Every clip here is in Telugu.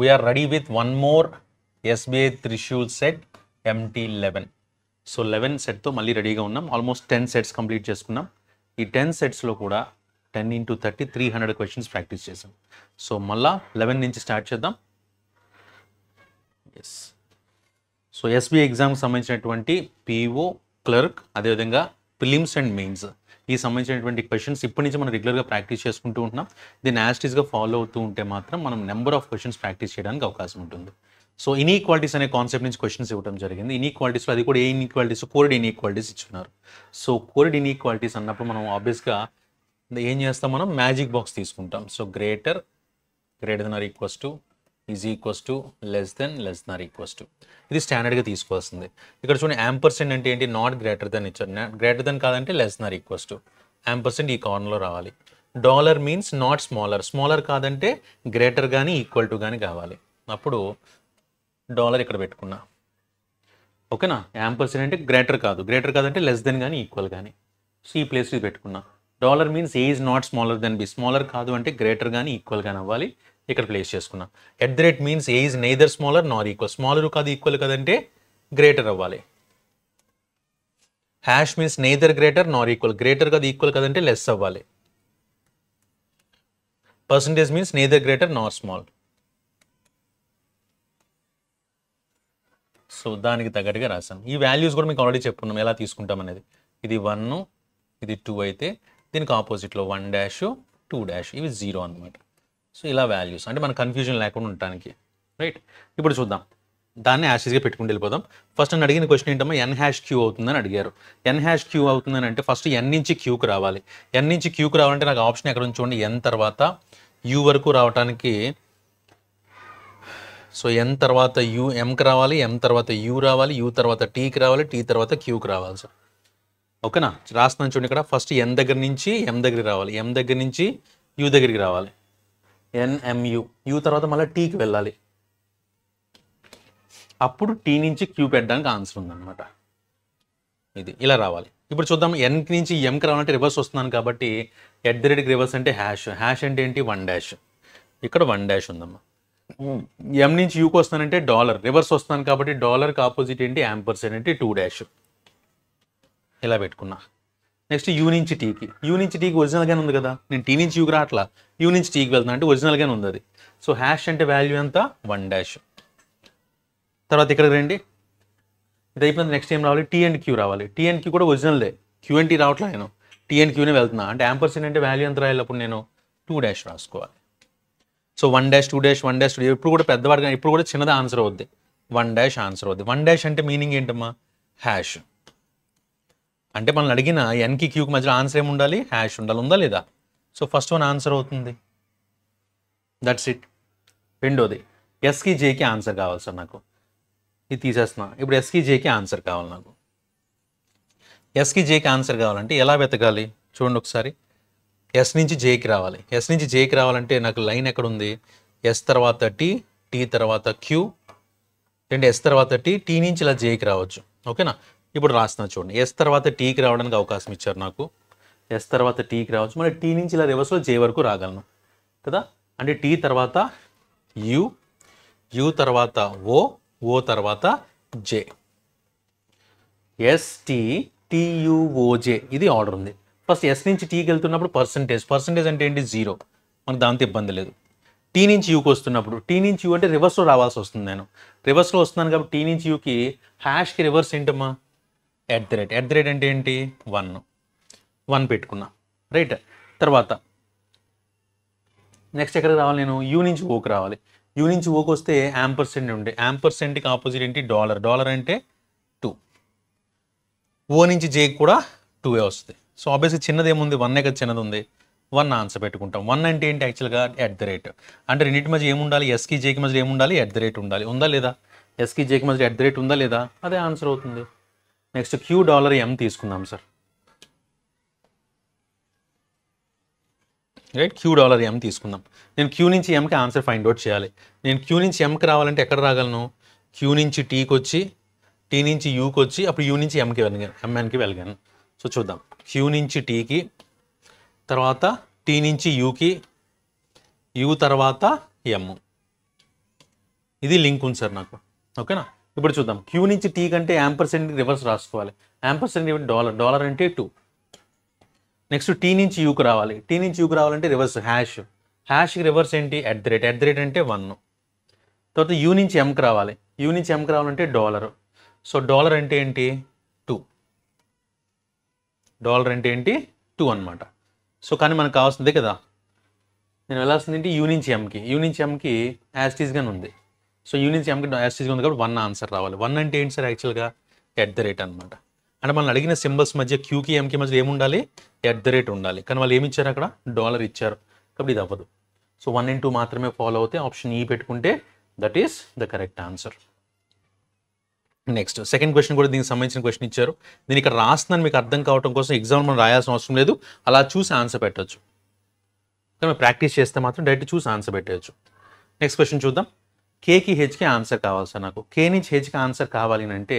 We are ready with one more SBI Trishul set MT11. So 11 సెట్తో మళ్ళీ రెడీగా ఉన్నాం. ఆల్మోస్ట్ 10 సెట్స్ కంప్లీట్ చేసుకున్నాం. ఈ 10 సెట్స్లో కూడా 10 into 30 300 క్వశ్చన్స్ ప్రాక్టీస్ చేసాం. సో మళ్ళా 11 నుంచి స్టార్ట్ చేద్దాం. ఎస్. సో ఎస్బీఐ ఎగ్జామ్కి సంబంధించినటువంటి PO, క్లర్క్, అదేవిధంగా ప్రిలిమ్స్ అండ్ మెయిన్స్ ఈ సంబంధించినటువంటి క్వశ్చన్స్ ఇప్పటి నుంచి మనం రెగ్యులర్గా ప్రాక్టీస్ చేసుకుంటూ ఉంటున్నాం. దీన్ని యాస్టీస్గా ఫాలో అవుతూ ఉంటే మాత్రం మనం నెంబర్ ఆఫ్ క్వశ్చన్స్ ప్రాక్టీస్ చేయడానికి అవకాశం ఉంటుంది. సో ఇన్ఈక్వాలిటీస్ అనే కాన్సెప్ట్ నుంచి క్వశ్చన్స్ ఇవ్వడం జరిగింది. ఇన్ఈక్వాలిటీస్లో అది కూడా ఏ ఇన్ఈక్వాలిటీస్, కోర్డ్ ఇన్ఈక్వాలిటీస్ ఇచ్చున్నారు. సో కోర్డ్ ఇన్ఈక్వాలిటీస్ అన్నప్పుడు మనం ఆబ్వియస్గా ఏం చేస్తాం, మనం మ్యాజిక్ బాక్స్ తీసుకుంటాం. So greater than or equals to, is equals to, less than or equals to. ఇది స్టాండర్డ్గా తీసుకోవాల్సింది. ఇక్కడ చూడండి యాంపర్సెంట్ అంటే ఏంటి, నాట్ గ్రేటర్ దెన్ ఇచ్చారు. గ్రేటర్ దెన్ కాదంటే less than or equals to. Ampersand ఈ కార్నర్లో రావాలి. డాలర్ మీన్స్ నాట్ స్మాలర్ కాదంటే గ్రేటర్ కానీ ఈక్వల్ టు కానీ కావాలి. అప్పుడు డాలర్ ఇక్కడ పెట్టుకున్నా. ఓకేనా. యాంపర్సెంట్ అంటే గ్రేటర్ కాదంటే లెస్ దెన్ కానీ ఈక్వల్ కానీ. సో ఈ ప్లేస్ ఇది పెట్టుకున్నా. Dollar means A is not smaller than B. Smaller కాదు అంటే గ్రేటర్ కానీ ఈక్వల్ కానీ అవ్వాలి. ఇక్కడ ప్లేస్ చేసుకున్నా. @ Means A is neither smaller Nar equal. Smaller కాదు ఈక్వల్ కాదంటే గ్రేటర్ అవ్వాలి. హ్యాష్ మీన్స్ నెయిదర్ గ్రేటర్ నార్ ఈక్వల్. గ్రేటర్ కాదు ఈక్వల్ కాదంటే లెస్ అవ్వాలి. పర్సంటేజ్ మీన్స్ నెయిదర్ గ్రేటర్ నార్ స్మాల్. సో దానికి తగ్గట్టుగా రాశాను. ఈ వాల్యూస్ కూడా మీకు ఆల్రెడీ చెప్పుకున్నాం ఎలా తీసుకుంటాం అనేది. ఇది 1, ఇది 2 అయితే దీనికి ఆపోజిట్లో 1 -, 2 ఇవి 0 అనమాట. సో ఇలా వాల్యూస్ అంటే మన కన్ఫ్యూజన్ లేకుండా ఉండటానికి. రైట్. ఇప్పుడు చూద్దాం. దాన్ని యాషెస్గా పెట్టుకుంటూ వెళ్ళిపోదాం. ఫస్ట్ నన్ను అడిగిన క్వశ్చన్ ఏంటమ్మా, n#q అవుతుందని అడిగారు. n#q అవుతుందని అంటే ఫస్ట్ n నుంచి qకి రావాలి. n నుంచి qకి రావాలంటే నాకు ఆప్షన్ ఎక్కడ ఉంది చూడండి, n తర్వాత u వరకు రావడానికి. సో n తర్వాత mకి రావాలి, m తర్వాత u రావాలి, u తర్వాత tకి రావాలి, t తర్వాత qకి రావాలి. సార్ ఓకేనా. రాస్తున్నాను చూడండి. ఇక్కడ ఫస్ట్ n దగ్గర నుంచి m దగ్గరికి రావాలి, m దగ్గర నుంచి u దగ్గరికి రావాలి. nmu, u తర్వాత మళ్ళీ tకి వెళ్ళాలి. అప్పుడు t నుంచి q పెట్టడానికి ఆన్సర్ ఉందన్నమాట. ఇది ఇలా రావాలి. ఇప్పుడు చూద్దాం. n నుంచి mకి రావాలంటే రివర్స్ వస్తున్నాను కాబట్టి @ రివర్స్ అంటే హ్యాష్ అంటే ఏంటి, 1 ఇక్కడ 1 ఉందమ్మా. m నుంచి యూకి వస్తానంటే డాలర్, రివర్స్ వస్తున్నాను కాబట్టి డాలర్కి ఆపోజిట్ ఏంటి, యాంపర్సెంట్ అంటే 2 ఇలా పెట్టుకున్నా. నెక్స్ట్ యూ నుంచి టీకి ఒరిజినల్గానే ఉంది కదా. నేను టీ నుంచి యూకి రావట్లా, యూ నుంచి టీకి వెళ్తున్నా అంటే ఒరిజినల్గానే ఉంది అది. సో హ్యాష్ అంటే వాల్యూ ఎంత, 1 తర్వాత ఇక్కడ రండి. ఇది అయిపోయింది. నెక్స్ట్ ఏం రావాలి, టీ అండ్ క్యూ రావాలి. టీ అండ్ క్యూ కూడా ఒరిజినల్దే, క్యూ అండ్ టీ రావట్లా, నేను టీ అండ్ క్యూనే వెళ్తున్నా అంటే యాంపర్సెంట్ అంటే వాల్యూ ఎంత రాయాలి, అప్పుడు నేను 2 రాసుకోవాలి. సో 1 -, 2 -, 2 ఇప్పుడు కూడా పెద్దవాడుగా, ఇప్పుడు కూడా చిన్నది ఆన్సర్ అవుద్ది. 1 ఆన్సర్ అవుద్ది. 1 అంటే మీనింగ్ ఏంటమ్మా, హ్యాష్ అంటే మనం అడిగిన ఎన్కి క్యూకి మధ్యలో ఆన్సర్ ఏమి ఉండాలి, హ్యాష్ ఉండాలి. ఉందా లేదా. సో ఫస్ట్ వన్ ఆన్సర్ అవుతుంది. That's it. రెండోది ఎస్కి జేకి ఆన్సర్ కావాలి సార్ నాకు. ఇది తీసేస్తున్నా. ఇప్పుడు ఎస్కి జేకి ఆన్సర్ కావాలి నాకు. ఎస్కి జేకి ఆన్సర్ కావాలంటే ఎలా వెతకాలి చూడండి ఒకసారి. ఎస్ నుంచి జేకి రావాలి. ఎస్ నుంచి జేకి రావాలంటే నాకు లైన్ ఎక్కడ ఉంది, ఎస్ తర్వాత టీ, టీ తర్వాత క్యూ, అంటే ఎస్ తర్వాత టీ, టీ నుంచి ఇలా జేకి రావచ్చు. ఓకేనా. ఇప్పుడు రాస్తున్నా చూడండి. ఎస్ తర్వాత టీకి రావడానికి అవకాశం ఇచ్చారు నాకు. ఎస్ తర్వాత టీకి రావచ్చు, మళ్ళీ టీ నుంచి ఇలా రివర్స్లో జే వరకు రాగలను కదా. అంటే టీ తర్వాత యు, యు తర్వాత ఓ తర్వాత జే, ఎస్టీ టీయుఓజే ఇది ఆర్డర్ ఉంది. ఫస్ట్ ఎస్ నుంచి టీకి వెళ్తున్నప్పుడు పర్సంటేజ్ అంటే ఏంటి, 0, మనకు దాంతో ఇబ్బంది లేదు. టీ నుంచి యూకి వస్తున్నప్పుడు, టీ నుంచి యూ అంటే రివర్స్లో రావాల్సి వస్తుంది. నేను రివర్స్లో వస్తున్నాను కాబట్టి టీ నుంచి యూకి హ్యాష్కి రివర్స్ ఏంటమ్మా, @ అంటే ఏంటి, 1 పెట్టుకున్నా. రైట్. తర్వాత నెక్స్ట్ ఎక్కడికి రావాలి, నేను యూ నుంచి ఓకి రావాలి. యూ నుంచి ఓకి వస్తే యాంపర్సెంట్ ఉండే, యాంపర్సెంట్కి ఆపోజిట్ ఏంటి, డాలర్ అంటే 2. ఓ నుంచి జేకి కూడా 2 వస్తుంది. సో ఆబ్వియస్గా చిన్నది ఏముంది, 1 కదా చిన్నది ఉంది, 1 ఆన్సర్ పెట్టుకుంటాం. 1 అంటే ఏంటి యాక్చువల్గా, @ అంటే రెండింటి మధ్య ఏముండాలి, ఎస్కి జేకి మధ్య ఏముండాలి, @ ఉండాలి. ఉందా లేదా, ఎస్కి జేకి మధ్య @ ఉందా లేదా, అదే ఆన్సర్ అవుతుంది. నెక్స్ట్ $m తీసుకుందాం సార్. రైట్. $m తీసుకుందాం. నేను క్యూ నుంచి ఎంకి ఆన్సర్ ఫైండ్ అవుట్ చేయాలి. నేను క్యూ నుంచి ఎంకి రావాలంటే ఎక్కడ రాగలను, క్యూ నుంచి టీకి వచ్చి, టీ నుంచి యూకి వచ్చి, అప్పుడు యూ నుంచి ఎంఎన్కి వెళ్ళగాను. సో చూద్దాం. క్యూ నుంచి టీకి, తర్వాత టీ నుంచి యూకి, యూ తర్వాత ఎమ్, ఇది లింక్ ఉంది సార్ నాకు. ఓకేనా? ఇప్పుడు చూద్దాం. క్యూ నుంచి టీ కంటే యాంపర్సెంట్ రివర్స్ రాసుకోవాలి. యాంపర్సెంట్ డాలర్, డాలర్ అంటే 2. నెక్స్ట్ టీ నుంచి యూకి రావాలి. టీ నుంచి యూకి రావాలంటే రివర్స్ హ్యాష్. హ్యాష్కి రివర్స్ ఏంటి? ఎట్ ద రేట్ అంటే 1. తర్వాత యూ నుంచి ఎంకి రావాలి. యూ నుంచి ఎంకి రావాలంటే డాలర్. సో డాలర్ అంటే ఏంటి? 2. డాలర్ అంటే ఏంటి? 2 అనమాట. సో కానీ మనకు కావాల్సిందే కదా, నేను వెళ్ళాల్సింది ఏంటి? యూ నుంచి ఎంకి. యూ నుంచి ఎంకి యాస్టీస్గానే ఉంది. సో యూ నుంచి ఎంకి యాస్టీస్గా ఉంది కాబట్టి 1 ఆన్సర్ రావాలి. 1 అంటే ఏంటి సార్? యాక్చువల్గా ఎట్ ద రేట్ అనమాట. అంటే మనం అడిగిన సింబల్స్ మధ్య క్యూకి ఎంకి మధ్య ఏముండాలి? ఎట్ ద రేట్ ఉండాలి. కానీ వాళ్ళు ఏమి ఇచ్చారు అక్కడ? డాలర్ ఇచ్చారు కాబట్టి ఇది అవ్వదు. సో 1 and 2 మాత్రమే ఫాలో అవుతే ఆప్షన్ ఈ పెట్టుకుంటే that is the correct answer. Next second question కూడా దీనికి సంబంధించిన క్వశ్చన్ ఇచ్చారు. దీని ఇక్కడ రాస్తున్నాను మీకు అర్థం కావడం కోసం. ఎగ్జామ్ మనం రాయాల్సిన అవసరం లేదు, అలా చూసి ఆన్సర్ పెట్టచ్చు. కానీ ప్రాక్టీస్ చేస్తే మాత్రం డైరెక్ట్ చూసి ఆన్సర్ పెట్టవచ్చు. నెక్స్ట్ క్వశ్చన్ చూద్దాం. కేకి హెచ్కి ఆన్సర్ కావాలి సార్ నాకు. కే నుంచి హెచ్కి ఆన్సర్ కావాలి అంటే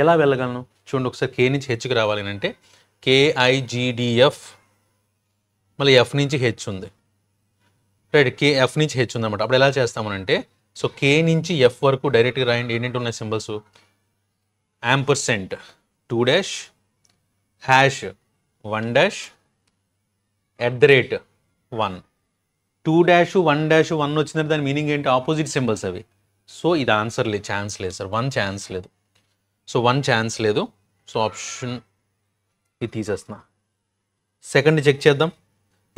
ఎలా వెళ్ళగలను? చూడండి ఒకసారి. కే నుంచి హెచ్కి రావాలి అంటే కేఐజిడిఎఫ్, మళ్ళీ ఎఫ్ నుంచి హెచ్ ఉంది, రైట్? ఎఫ్ నుంచి హెచ్ ఉంది అనమాట. అప్పుడు ఎలా చేస్తామనంటే, సో కే నుంచి ఎఫ్ వరకు డైరెక్ట్గా రాయండి. ఏంటంటే ఉన్నాయి symbols? Ampersand 2 hash 1 at the rate 1. 2 1 వచ్చిందంటే దాని మీనింగ్ ఏంటి? ఆపోజిట్ సింబల్స్ అవి. సో ఇది ఆన్సర్ లేదు, ఛాన్స్ లేదు సార్. 1 ఛాన్స్ లేదు. సో 1 ఛాన్స్ లేదు. సో ఆప్షన్ ఇది తీసేస్తున్నా. సెకండ్ చెక్ చేద్దాం.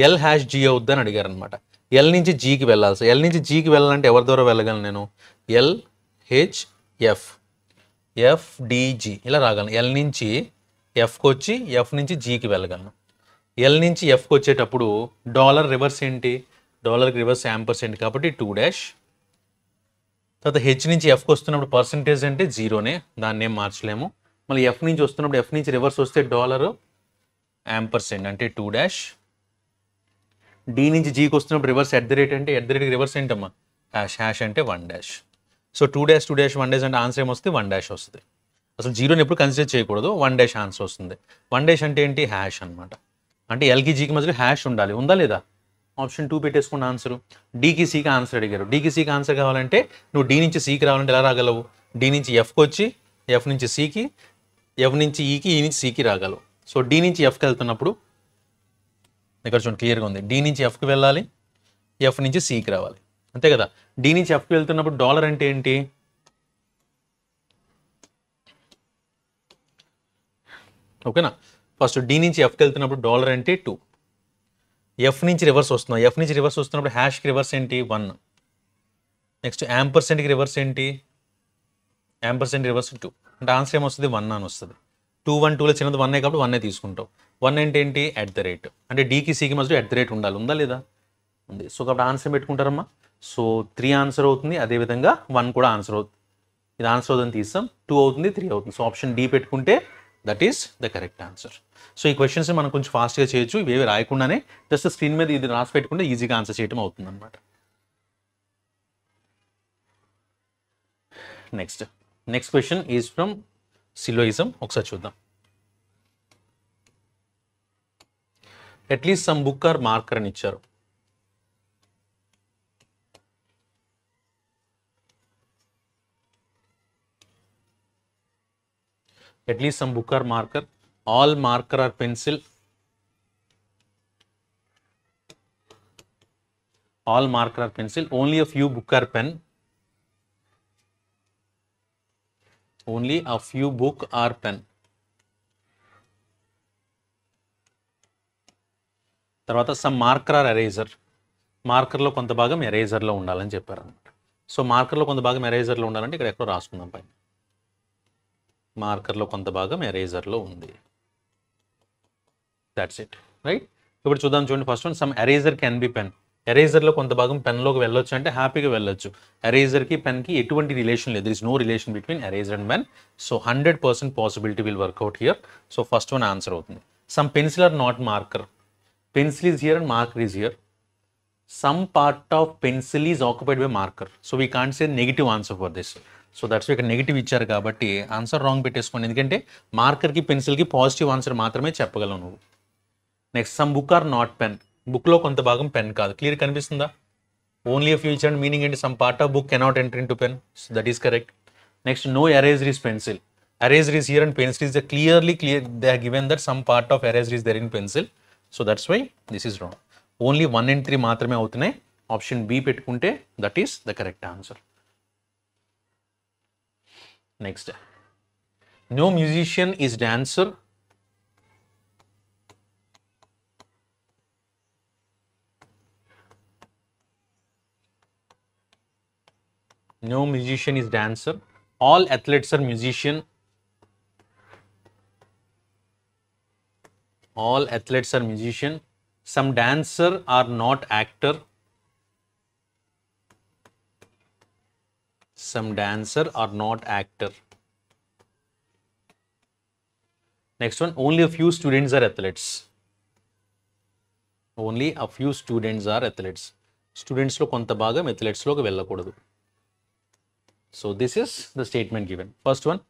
ఎల్ హ్యాష్ జీ అవుద్ది అని అడిగారు అనమాట. ఎల్ నుంచి జీకి వెళ్ళాలి సార్. ఎల్ నుంచి జీకి వెళ్ళాలంటే ఎవరి ద్వారా వెళ్ళగలను నేను? ఎల్ హెచ్ ఎఫ్, ఎఫ్ డిజి ఇలా రాగలను. ఎల్ నుంచి ఎఫ్కి వచ్చి ఎఫ్ నుంచి జీకి వెళ్ళగలను. ఎల్ నుంచి ఎఫ్కి వచ్చేటప్పుడు డాలర్ రివర్స్ ఏంటి? డాలర్కి రివర్స్ యాంపర్సెంట్ కాబట్టి 2. తర్వాత హెచ్ నుంచి ఎఫ్కి వస్తున్నప్పుడు పర్సంటేజ్ అంటే 0నే, దాన్ని ఏం మార్చలేము. మళ్ళీ ఎఫ్ నుంచి వస్తున్నప్పుడు ఎఫ్ నుంచి రివర్స్ వస్తే డాలర్ యాంపర్సెంట్ అంటే 2. డి నుంచి జీకి వస్తున్నప్పుడు రివర్స్ ఎట్ ద రేట్ అంటే ఎట్ ద రేట్కి రివర్స్ ఏంటమ్మా? హ్యాష్. హ్యాష్ అంటే 1. సో 2 1 అంటే ఆన్సర్ ఏమొస్తే 1 వస్తుంది. అసలు జీరోని ఎప్పుడు కన్సిడర్ చేయకూడదు. 1 ఆన్సర్ వస్తుంది. 1 అంటే ఏంటి? హ్యాష్ అనమాట. అంటే ఎల్కి జీకి మధ్యలో హ్యాష్ ఉండాలి. ఉందా లేదా? ఆప్షన్ 2 పెట్టేసుకున్న ఆన్సర్. డీకి సీకి ఆన్సర్ అడిగారు. డీకి సీకి ఆన్సర్ కావాలంటే నువ్వు డి నుంచి సీకి రావాలంటే ఎలా రాగలవు? డి నుంచి ఎఫ్కి వచ్చి ఎఫ్ నుంచి సీకి, ఎఫ్ నుంచి ఈకి, ఈ నుంచి సీకి రాగలవు. సో డి నుంచి ఎఫ్కి వెళ్తున్నప్పుడు ఇక్కడ చూడండి క్లియర్గా ఉంది. డి నుంచి ఎఫ్కి వెళ్ళాలి, ఎఫ్ నుంచి సీకి రావాలి, అంతే కదా? డి నుంచి ఎఫ్కి వెళ్తున్నప్పుడు డాలర్ అంటే ఏంటి? ఓకేనా? ఫస్ట్ డి నుంచి ఎఫ్కి వెళ్తున్నప్పుడు డాలర్ అంటే 2. ఎఫ్ నుంచి రివర్స్ వస్తున్నాం. ఎఫ్ నుంచి రివర్స్ వస్తున్నప్పుడు హ్యాష్కి రివర్స్ ఏంటి? 1. నెక్స్ట్ యాంపర్సెంట్కి రివర్స్ ఏంటి? Ampersand reverse 2. అంటే ఆన్సర్ ఏమొస్తుంది? 1 అని వస్తుంది. 2 1 2లో చిన్నది 1 కాబట్టి 1 తీసుకుంటాం. 1 అంటే ఏంటి? At the rate. అంటే డీకి సీకి మధ్యలో ఎట్ ద రేట్ ఉండాలి. ఉందా లేదా? ఉంది. సో కాబట్టి ఆన్సర్ పెట్టుకుంటారమ్మా. సో 3 ఆన్సర్ అవుతుంది. అదేవిధంగా 1 కూడా ఆన్సర్ అవుతుంది. ఇది ఆన్సర్ అవుతుంది తీస్తాం. 2 అవుతుంది, 3 అవుతుంది. సో ఆప్షన్ డి పెట్టుకుంటే that is the correct answer. So ఈ క్వశ్చన్స్ మనం కొంచెం ఫాస్ట్గా చేయొచ్చు. ఇవేవి రాయకుండానే జస్ట్ స్క్రీన్ మీద ఇది రాసి పెట్టుకుంటే ఈజీగా ఆన్సర్ చేయడం అవుతుంది అనమాట. Next question is from syllogism. ఒకసారి చూద్దాం. At least some book or marker అని ఇచ్చారు. At least some book or marker, all marker or pencil, all marker or pencil, only a few book or pen, only a few book or pen. తర్వాత సమ్ మార్కర్ ఆర్ ఎరేజర్, మార్కర్లో కొంత భాగం ఎరేజర్లో ఉండాలని చెప్పారు అనమాట. సో మార్కర్లో కొంత భాగం ఎరేజర్లో ఉండాలంటే ఇక్కడ ఎక్కడో రాసుకుందాం పైన. మార్కర్లో కొంత భాగం ఎరేజర్లో ఉంది. That's it, right? ఇప్పుడు చూద్దాం. చూడండి first one, some eraser can be pen. ఎరేజర్లో కొంత భాగం పెన్లోకి వెళ్ళొచ్చు అంటే హ్యాపీగా వెళ్ళొచ్చు. ఎరేజర్కి పెన్కి ఎటువంటి రిలేషన్ లేదు. There is no relation between eraser and pen. So 100% possibility will work out here. So first one answer అవుతుంది. Some pencil or not marker. Pencil is here and marker is here. Some part of pencil is occupied by marker. So we can't say negative answer for this. So that's ఇక్కడ నెగిటివ్ ఇచ్చారు కాబట్టి ఆన్సర్ రాంగ్ పెట్టేసుకోండి. ఎందుకంటే మార్కర్కి పెన్సిల్కి పాజిటివ్ ఆన్సర్ మాత్రమే చెప్పగలవు నువ్వు. Next, some book are not pen. బుక్లో కొంత భాగం పెన్ కాదు. క్లియర్ కనిపిస్తుందా? Only a future meaning into some part of book cannot enter into pen. So that is correct. Next, no eraser is pencil. Eraser is here and pencil is clear. They are given that some part of eraser is there in pencil. So that's why this is wrong. Only 1 and 3 మాత్రమే అవుతున్నాయి. Option B పెట్టుకుంటే that is the correct answer. Next, no musician is dancer. No musician is dancer. All athletes are musician. All athletes are musician. Some dancer are not actor. Some dancer are not actor. Next one, only a few students are athletes. Only a few students are athletes. Students lo konta bhagam athletes loki vellakudadu. So this is the statement given. First one,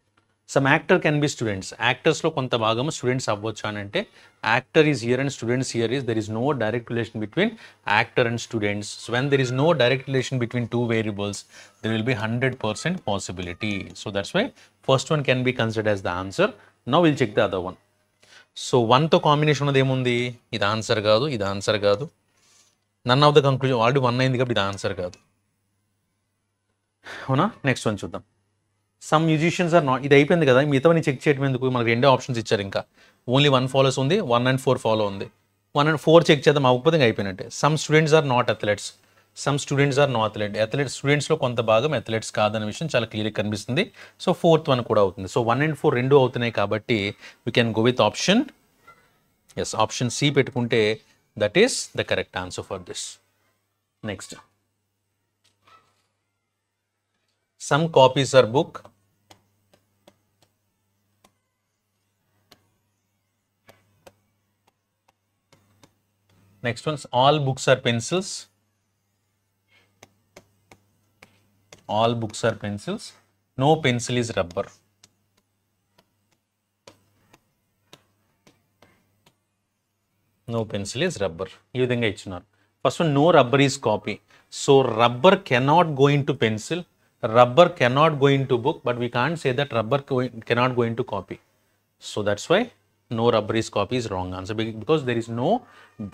some actor can be students. Actors lo konta bhagam students avvachu anante actor is here and students here is there is no direct relation between actor and students. So when there is no direct relation between two variables, there will be 100% possibility. So that's why first one can be considered as the answer. Now we'll check the other one. So 1 తో కాంబినేషన్ ఉన్నది ఏముంది? ఇది ఆన్సర్ కాదు, ఇది ఆన్సర్ కాదు. None of the conclusion already 1 అయింది కాబట్టి ఇది ఆన్సర్ కాదు. అవునా? నెక్స్ట్ వన్ చూద్దాం. సమ్ మ్యూజిషియన్స్ ఆర్ నాట్, ఇది అయిపోయింది కదా, మిగతావన్నీ చెక్ చేయడం ఎందుకు? మనకు రెండే ఆప్షన్స్ ఇచ్చారు, ఇంకా ఓన్లీ 1 ఫాలోస్ ఉంది, 1 and 4 ఫాలో ఉంది. 1 and 4 చెక్ చేద్దాం, అవ్వకపోతే ఇంకా అయిపోయినట్టే. Some students are not athletes. Some students are not athletes స్టూడెంట్స్లో కొంత భాగం అథ్లెట్స్ కాదనే విషయం చాలా క్లియర్గా కనిపిస్తుంది. సో 4th వన్ కూడా అవుతుంది. సో 1 and 4 రెండు అవుతున్నాయి కాబట్టి we can go with option option C పెట్టుకుంటే that is the correct answer for this. Next, some copies are book. Next one, all books are pencils. All books are pencils. No pencil is rubber. No pencil is rubber. ఈ విధంగా ఇచ్చినారు. First one, no rubber is copy. So rubber cannot go into pencil. Rubber cannot go into book, but we can't say that rubber cannot go into copy. So that's why no rubber is copy is wrong answer, because there is no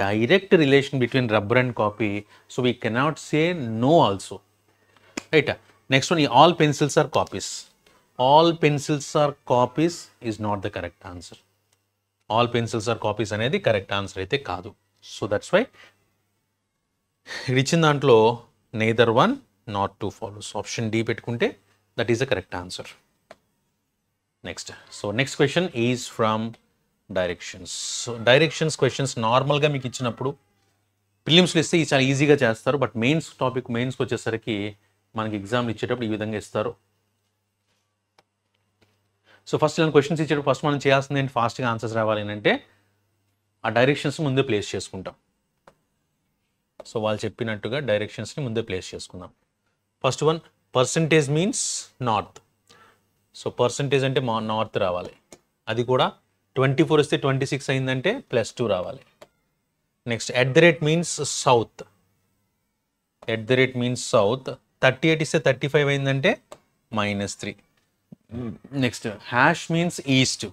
direct relation between rubber and copy. So we cannot say no also. Right. Next one, all pencils are copies. All pencils are copies is not the correct answer. All pencils are copies అనేది కరెక్ట్ ఆన్సర్ అయితే కాదు. సో దట్స్ వై ఇచ్చిన దాంట్లో neither one not two follows. Option D పెట్టుకుంటే that is the correct answer. Next, so next question is from directions. So directions questions నార్మల్గా మీకు ఇచ్చినప్పుడు ప్రిలిమ్స్లో ఇస్తే చాలా ఈజీగా చేస్తారు, బట్ మెయిన్స్కి వచ్చేసరికి మనకి ఎగ్జామ్లు ఇచ్చేటప్పుడు ఈ విధంగా ఇస్తారు. సో ఫస్ట్ ఇలా క్వశ్చన్స్ ఇచ్చేటప్పుడు ఫస్ట్ మనం చేయాల్సింది ఏంటి? ఫాస్ట్గా ఆన్సర్స్ రావాలి అంటే ఆ డైరెక్షన్స్ ముందే ప్లేస్ చేసుకుంటాం. సో వాళ్ళు చెప్పినట్టుగా డైరెక్షన్స్ని ముందే ప్లేస్ చేసుకుందాం. First one, percentage means north. So percentage అంటే నార్త్ రావాలి, అది కూడా 24 వస్తే 26 అయిందంటే +2 రావాలి. Next, @ means south. @ Means south. 38 ఇస్తే 35 అయిందంటే -3. Next, hash means east.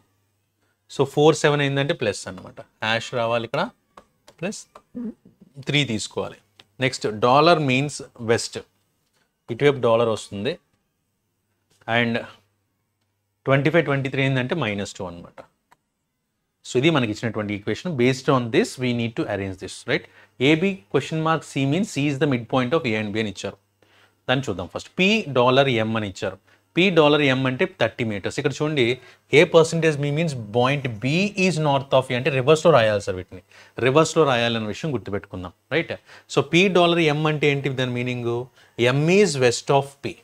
So 47 అయిందంటే ప్లస్ అనమాట, హ్యాష్ రావాలి ఇక్కడ, +3 తీసుకోవాలి. నెక్స్ట్, డాలర్ మీన్స్ వెస్ట్, ఇటువైపు డాలర్ వస్తుంది. అండ్ 25, 23 అయిందంటే -2 అనమాట. సో ఇది మనకి ఇచ్చినటువంటి equation. Based on this we need to arrange this, right? A B (C means C is the mid point of A and B అని ఇచ్చారు. దాన్ని చూద్దాం. ఫస్ట్ $P అని ఇచ్చారు. $P అంటే 30 meters. ఇక్కడ చూడండి, A%B means point B is north of A అంటే రివర్స్లో రాయాలి సార్, వీటిని రివర్స్లో రాయాలన్న విషయం గుర్తుపెట్టుకుందాం, రైట్? సో $P అంటే ఏంటి దాని meaning? M is west of P.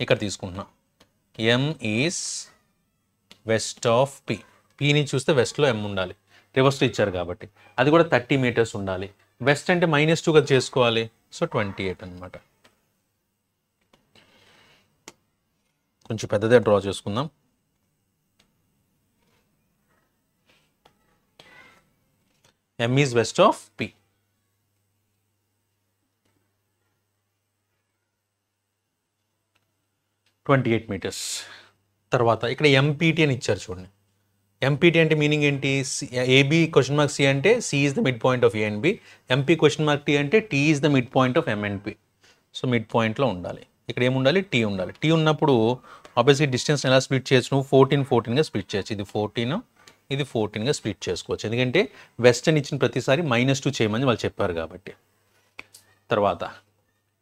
ఇక్కడ తీసుకుంటున్నాం, M is west of P. Pని చూస్తే వెస్ట్లో M ఉండాలి, రివర్స్లో ఇచ్చారు కాబట్టి అది కూడా 30 meters ఉండాలి. వెస్ట్ అంటే -2 కదా చేసుకోవాలి, సో 28 అనమాట. కొంచెం పెద్దదే డ్రా చేసుకుందాం. M is west of P. 28 metres. తర్వాత ఇక్కడ ఎంపీటీ అని ఇచ్చారు చూడండి. ఎంపీటీ అంటే మీనింగ్ ఏంటి? ఏబీ క్వశ్చన్ మార్క్ సి అంటే C is the mid point of A and B. MP question mark T అంటే T is the mid point of M and P. So mid పాయింట్లో ఉండాలి. ఇక్కడ ఏముండాలి? టీ ఉండాలి. టీ ఉన్నప్పుడు ఆబ్వియస్లీ డిస్టెన్స్ ఎలా స్ప్లిట్ చేయొచ్చు? నువ్వు 14గా స్ప్లిట్ చేయొచ్చు. ఇది 14, ఇది 14గా స్ప్లిట్ చేసుకోవచ్చు. ఎందుకంటే వెస్టర్న్ ఇచ్చిన ప్రతిసారి -2 చేయమని వాళ్ళు చెప్పారు కాబట్టి. తర్వాత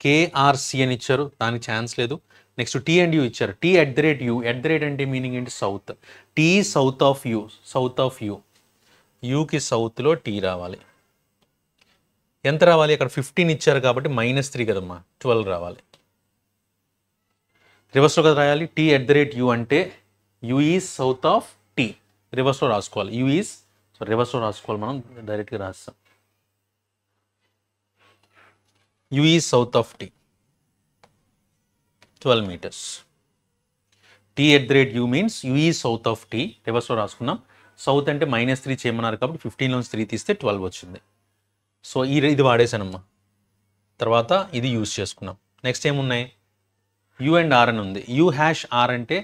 కేఆర్సి అని ఇచ్చారు, దానికి ఛాన్స్ లేదు. నెక్స్ట్ టీ అండ్ యూ ఇచ్చారు. T @ U. @ అంటే మీనింగ్ ఏంటి? South. T south of U. South of U. యూకి సౌత్లో టీ రావాలి. ఎంత రావాలి? అక్కడ 15 ఇచ్చారు కాబట్టి -3 కదమ్మా, 12 రావాలి. రివర్స్లో కదా రాయాలి. టీ @ యూ అంటే U is south of T. రివర్స్లో రాసుకోవాలి. యూ ఈజ్, సో రివర్స్లో రాసుకోవాలి, మనం డైరెక్ట్గా రాస్తాం. U is south of T 12 meters. T @ U means U is south of T. రివర్స్లో రాసుకున్నాం. సౌత్ అంటే -3 చేయమన్నారు కాబట్టి 15లోంచి 3 తీస్తే 12 వచ్చింది. సో ఇది వాడేసానమ్మా. తర్వాత ఇది యూజ్ చేసుకున్నాం. నెక్స్ట్ ఏమున్నాయి? యూ అండ్ ఆర్ అని ఉంది. యూ హ్యాష్ ఆర్ అంటే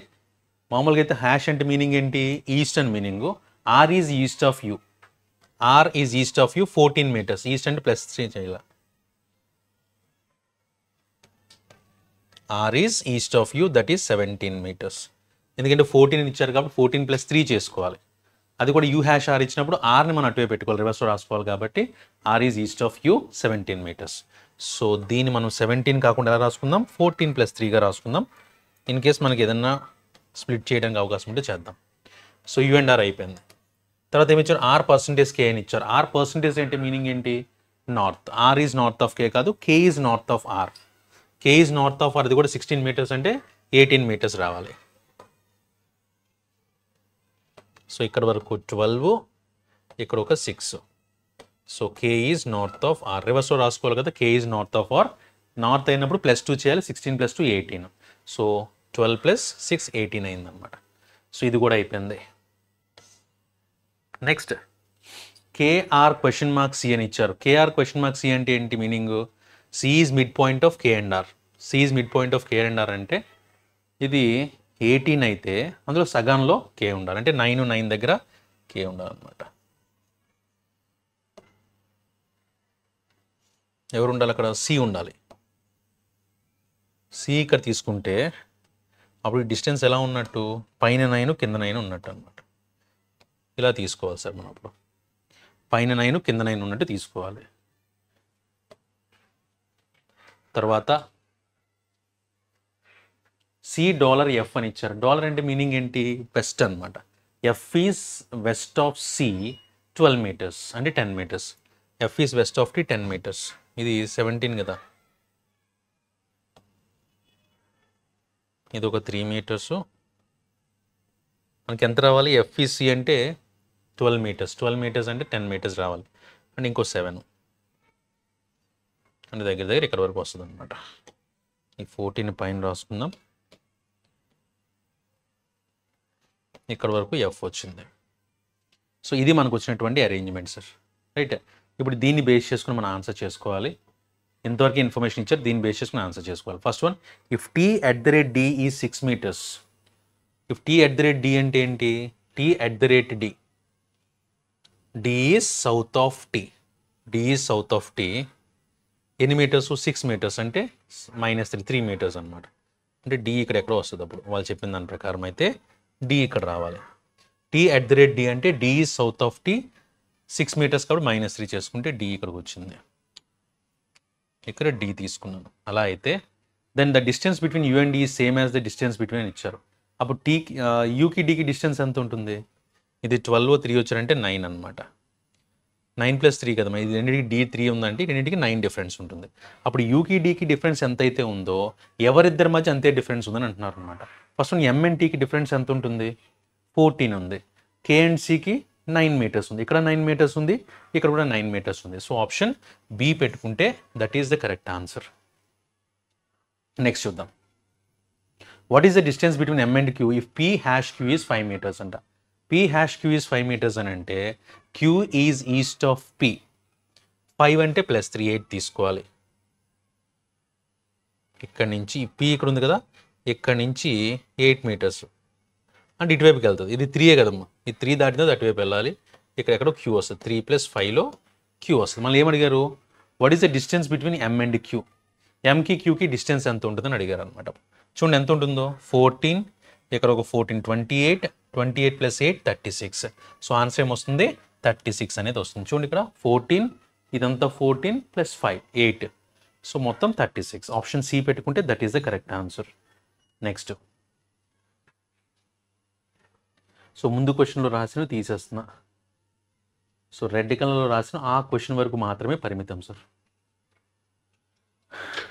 మామూలుగా అయితే హ్యాష్ అంటే మీనింగ్ ఏంటి? ఈస్ట్ అని meaning. R is east of U. R is east of U 14 meters. East అంటే +3 చేయాలి. R is east of U, that is 17 meters. ఎందుకంటే 14 ఇచ్చారు కాబట్టి 14 + 3 చేసుకోవాలి. అది కూడా యూ హ్యాష్ ఆర్ ఇచ్చినప్పుడు ఆర్ని మనం అటువే పెట్టుకోవాలి, రివర్స్లో రాసుకోవాలి. కాబట్టి R is east of U 17 meters. So దీన్ని మనం 17 కాకుండా ఎలా రాసుకుందాం? 14 + 3గా రాసుకుందాం. ఇన్ కేస్ మనకి ఏదన్నా స్ప్లిట్ చేయడానికి అవకాశం ఉంటే చేద్దాం. సో యూ అండ్ ఆర్ అయిపోయింది. తర్వాత ఏమి ఇచ్చారు? ఆర్ % కే అని ఇచ్చారు. ఆర్ % అంటే మీనింగ్ ఏంటి? North. R is north of K కాదు, K is north of R. K is north of R, అది కూడా 16 meters అంటే 18 meters రావాలి. సో ఇక్కడ వరకు 12, ఇక్కడ ఒక 6. So K is north of R. రివర్స్లో రాసుకోవాలి కదా. K is north of R. North అయినప్పుడు +2 చేయాలి. 16 + 2 18. సో 12 + 6 18 అయిందనమాట. సో ఇది కూడా అయిపోయింది. Next K R question mark C అని ఇచ్చారు. కేఆర్ క్వశ్చన్ మార్క్ సి అంటే ఏంటి meaning? C is mid point of K and R. C is mid point of K and R అంటే ఇది 18 అయితే అందులో సగంలో కే ఉండాలి. అంటే 9 దగ్గర కే ఉండాలన్నమాట. ఎవరు ఉండాలి అక్కడ? సి ఉండాలి. సి ఇక్కడ తీసుకుంటే అప్పుడు డిస్టెన్స్ ఎలా ఉన్నట్టు? పైన 9 కింద 9 ఉన్నట్టు అనమాట. ఇలా తీసుకోవాలి సార్ మనం. అప్పుడు పైన 9 కింద 9 ఉన్నట్టు తీసుకోవాలి. తర్వాత $C అని ఇచ్చారు. డాలర్ అంటే మీనింగ్ ఏంటి? వెస్ట్ అనమాట. F is west of C 12 meters అంటే 10 meters. F is west of T 10 meters. ఇది 17 కదా. ఇది ఒక 3 meters. మనకి ఎంత రావాలి? ఎఫ్ఈసి అంటే 12 meters. 12 meters అంటే 10 meters రావాలి. అండ్ ఇంకో 7 అంటే దగ్గర ఇక్కడ వరకు వస్తుంది అనమాట. ఈ 14 పైన రాసుకుందాం. ఇక్కడ వరకు ఎఫ్ వచ్చింది. సో ఇది మనకు వచ్చినటువంటి అరేంజ్మెంట్ సార్. రైట్. ఇప్పుడు దీన్ని బేస్ చేసుకుని మనం ఆన్సర్ చేసుకోవాలి. ఇంతవరకు ఇన్ఫర్మేషన్ ఇచ్చారు, దీన్ని బేస్ చేసుకుని ఆన్సర్ చేసుకోవాలి. First one, if T @ d is 6 meters. If T @ d అంటే ఏంటి? T @ d. d is south of T. d is south of T. ఎన్ని మీటర్స్? 6 meters అంటే -3 meters అనమాట. అంటే d ఇక్కడ ఎక్కడో వస్తుంది. అప్పుడు వాళ్ళు చెప్పిన దాని ప్రకారం అయితే d ఇక్కడ రావాలి. టీ @ d అంటే d is south of T. 6 meters కాబట్టి -3 చేసుకుంటే d ఇక్కడికి వచ్చింది. ఇక్కడ d తీసుకున్నాను. అలా అయితే then the distance between U and d is same as the distance between ఇచ్చారు. అప్పుడు యూకి డీకి డిస్టెన్స్ ఎంత ఉంటుంది? ఇది 12 3 వచ్చారంటే 9 అనమాట. 9 + 3 కదమ్మా. ఇది రెండింటికి D3 ఉందంటే రెండింటికి 9 డిఫరెన్స్ ఉంటుంది. అప్పుడు యూకి డీకి డిఫరెన్స్ ఎంత అయితే ఉందో ఎవరిద్దరి మధ్య అంతే డిఫరెన్స్ ఉందని అంటున్నారు అనమాట. ఫస్ట్ ఎం అండ్ టీకి డిఫరెన్స్ ఎంత ఉంటుంది? 14 ఉంది. కే అండ్ సికి 9 meters ఉంది. ఇక్కడ 9 meters ఉంది, ఇక్కడ కూడా 9 meters ఉంది. సో ఆప్షన్ బి పెట్టుకుంటే that is the correct answer. Next చూద్దాం. What is the distance between M and Q if P#Q is 5 meters అంట. P#Q ఈజ్ 5 meters అని అంటే Q is east of P. 5 అంటే +3 8 తీసుకోవాలి. ఇక్కడ నుంచి P ఇక్కడ ఉంది కదా, ఇక్కడ నుంచి 8 మీటర్స్ అంటే ఇటువైపుకి వెళ్తుంది. ఇది 3 కదమ్మా, ఇది 3 దాటితే అటువైపు వెళ్ళాలి. ఇక్కడ ఎక్కడో క్యూ వస్తుంది, 3 + 5లో క్యూ వస్తుంది. మళ్ళీ ఏమడిగారు, what is the distance between M and Q, ఎంకి క్యూకి డిస్టెన్స్ ఎంత ఉంటుందని అడిగారు అనమాట. చూడండి ఎంత ఉంటుందో 14, ఇక్కడ ఒక 14, 28, 28 + 8 36. సో ఆన్సర్ ఏమొస్తుంది 36 అనేది వస్తుంది. చూడండి ఇక్కడ 14, ఇదంతా 14 + 5 8, సో మొత్తం 36. ఆప్షన్ సి పెట్టుకుంటే that is the correct answer. Next, so ముందు క్వశ్చన్లో రాసినవి తీసేస్తున్నా. సో రెడ్ కలర్లో రాసిన ఆ క్వశ్చన్ వరకు మాత్రమే పరిమితం సార్.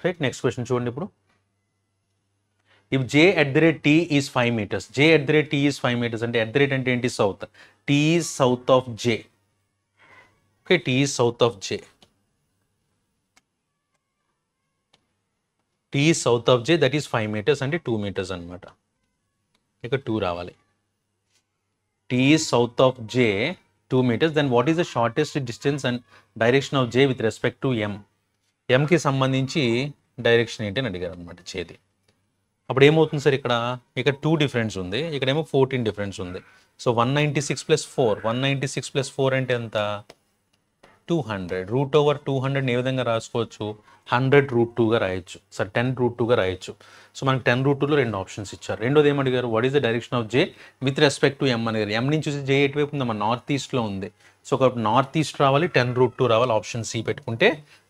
రైట్, నెక్స్ట్ క్వశ్చన్ చూడండి. ఇప్పుడు if j@t is 5 meters, j@t is 5 meters అంటే @ అంటే ఏంటి, south, t is south of j. Okay, t is south of j, t is south of j, that is 5 meters అంటే 2 meters అనమాట. ఇక్కడ 2 రావాలి. t is south of j 2 meters, then what is the shortest distance and direction of j with respect to m? mకి సంబంధించి డైరెక్షన్ ఏంటి అని అడిగారు అనమాట చేది. అప్పుడు ఏమవుతుంది సార్, ఇక్కడ 2 డిఫరెన్స్ ఉంది, ఇక్కడేమో 14 డిఫరెన్స్ ఉంది. సో 196 + 4, 196 + 4 అంటే ఎంత, 200. √200 ఏ విధంగా రాసుకోవచ్చు, 100√2గా రాయొచ్చు సార్, 10√2గా రాయొచ్చు. సో మనకి 10√2లో 2 ఆప్షన్స్ ఇచ్చారు. రెండోది ఏమడిగారు, what is the direction of J with respect to M అడిగారు. ఎం నుంచి చూసి జే ఎటువైపు ఉందమ్మా, నార్త్ ఈస్ట్లో ఉంది. సో ఒక నార్త్ ఈస్ట్ రావాలి, 10√2 రావాలి. ఆప్షన్ సి పెట్టుకుంటే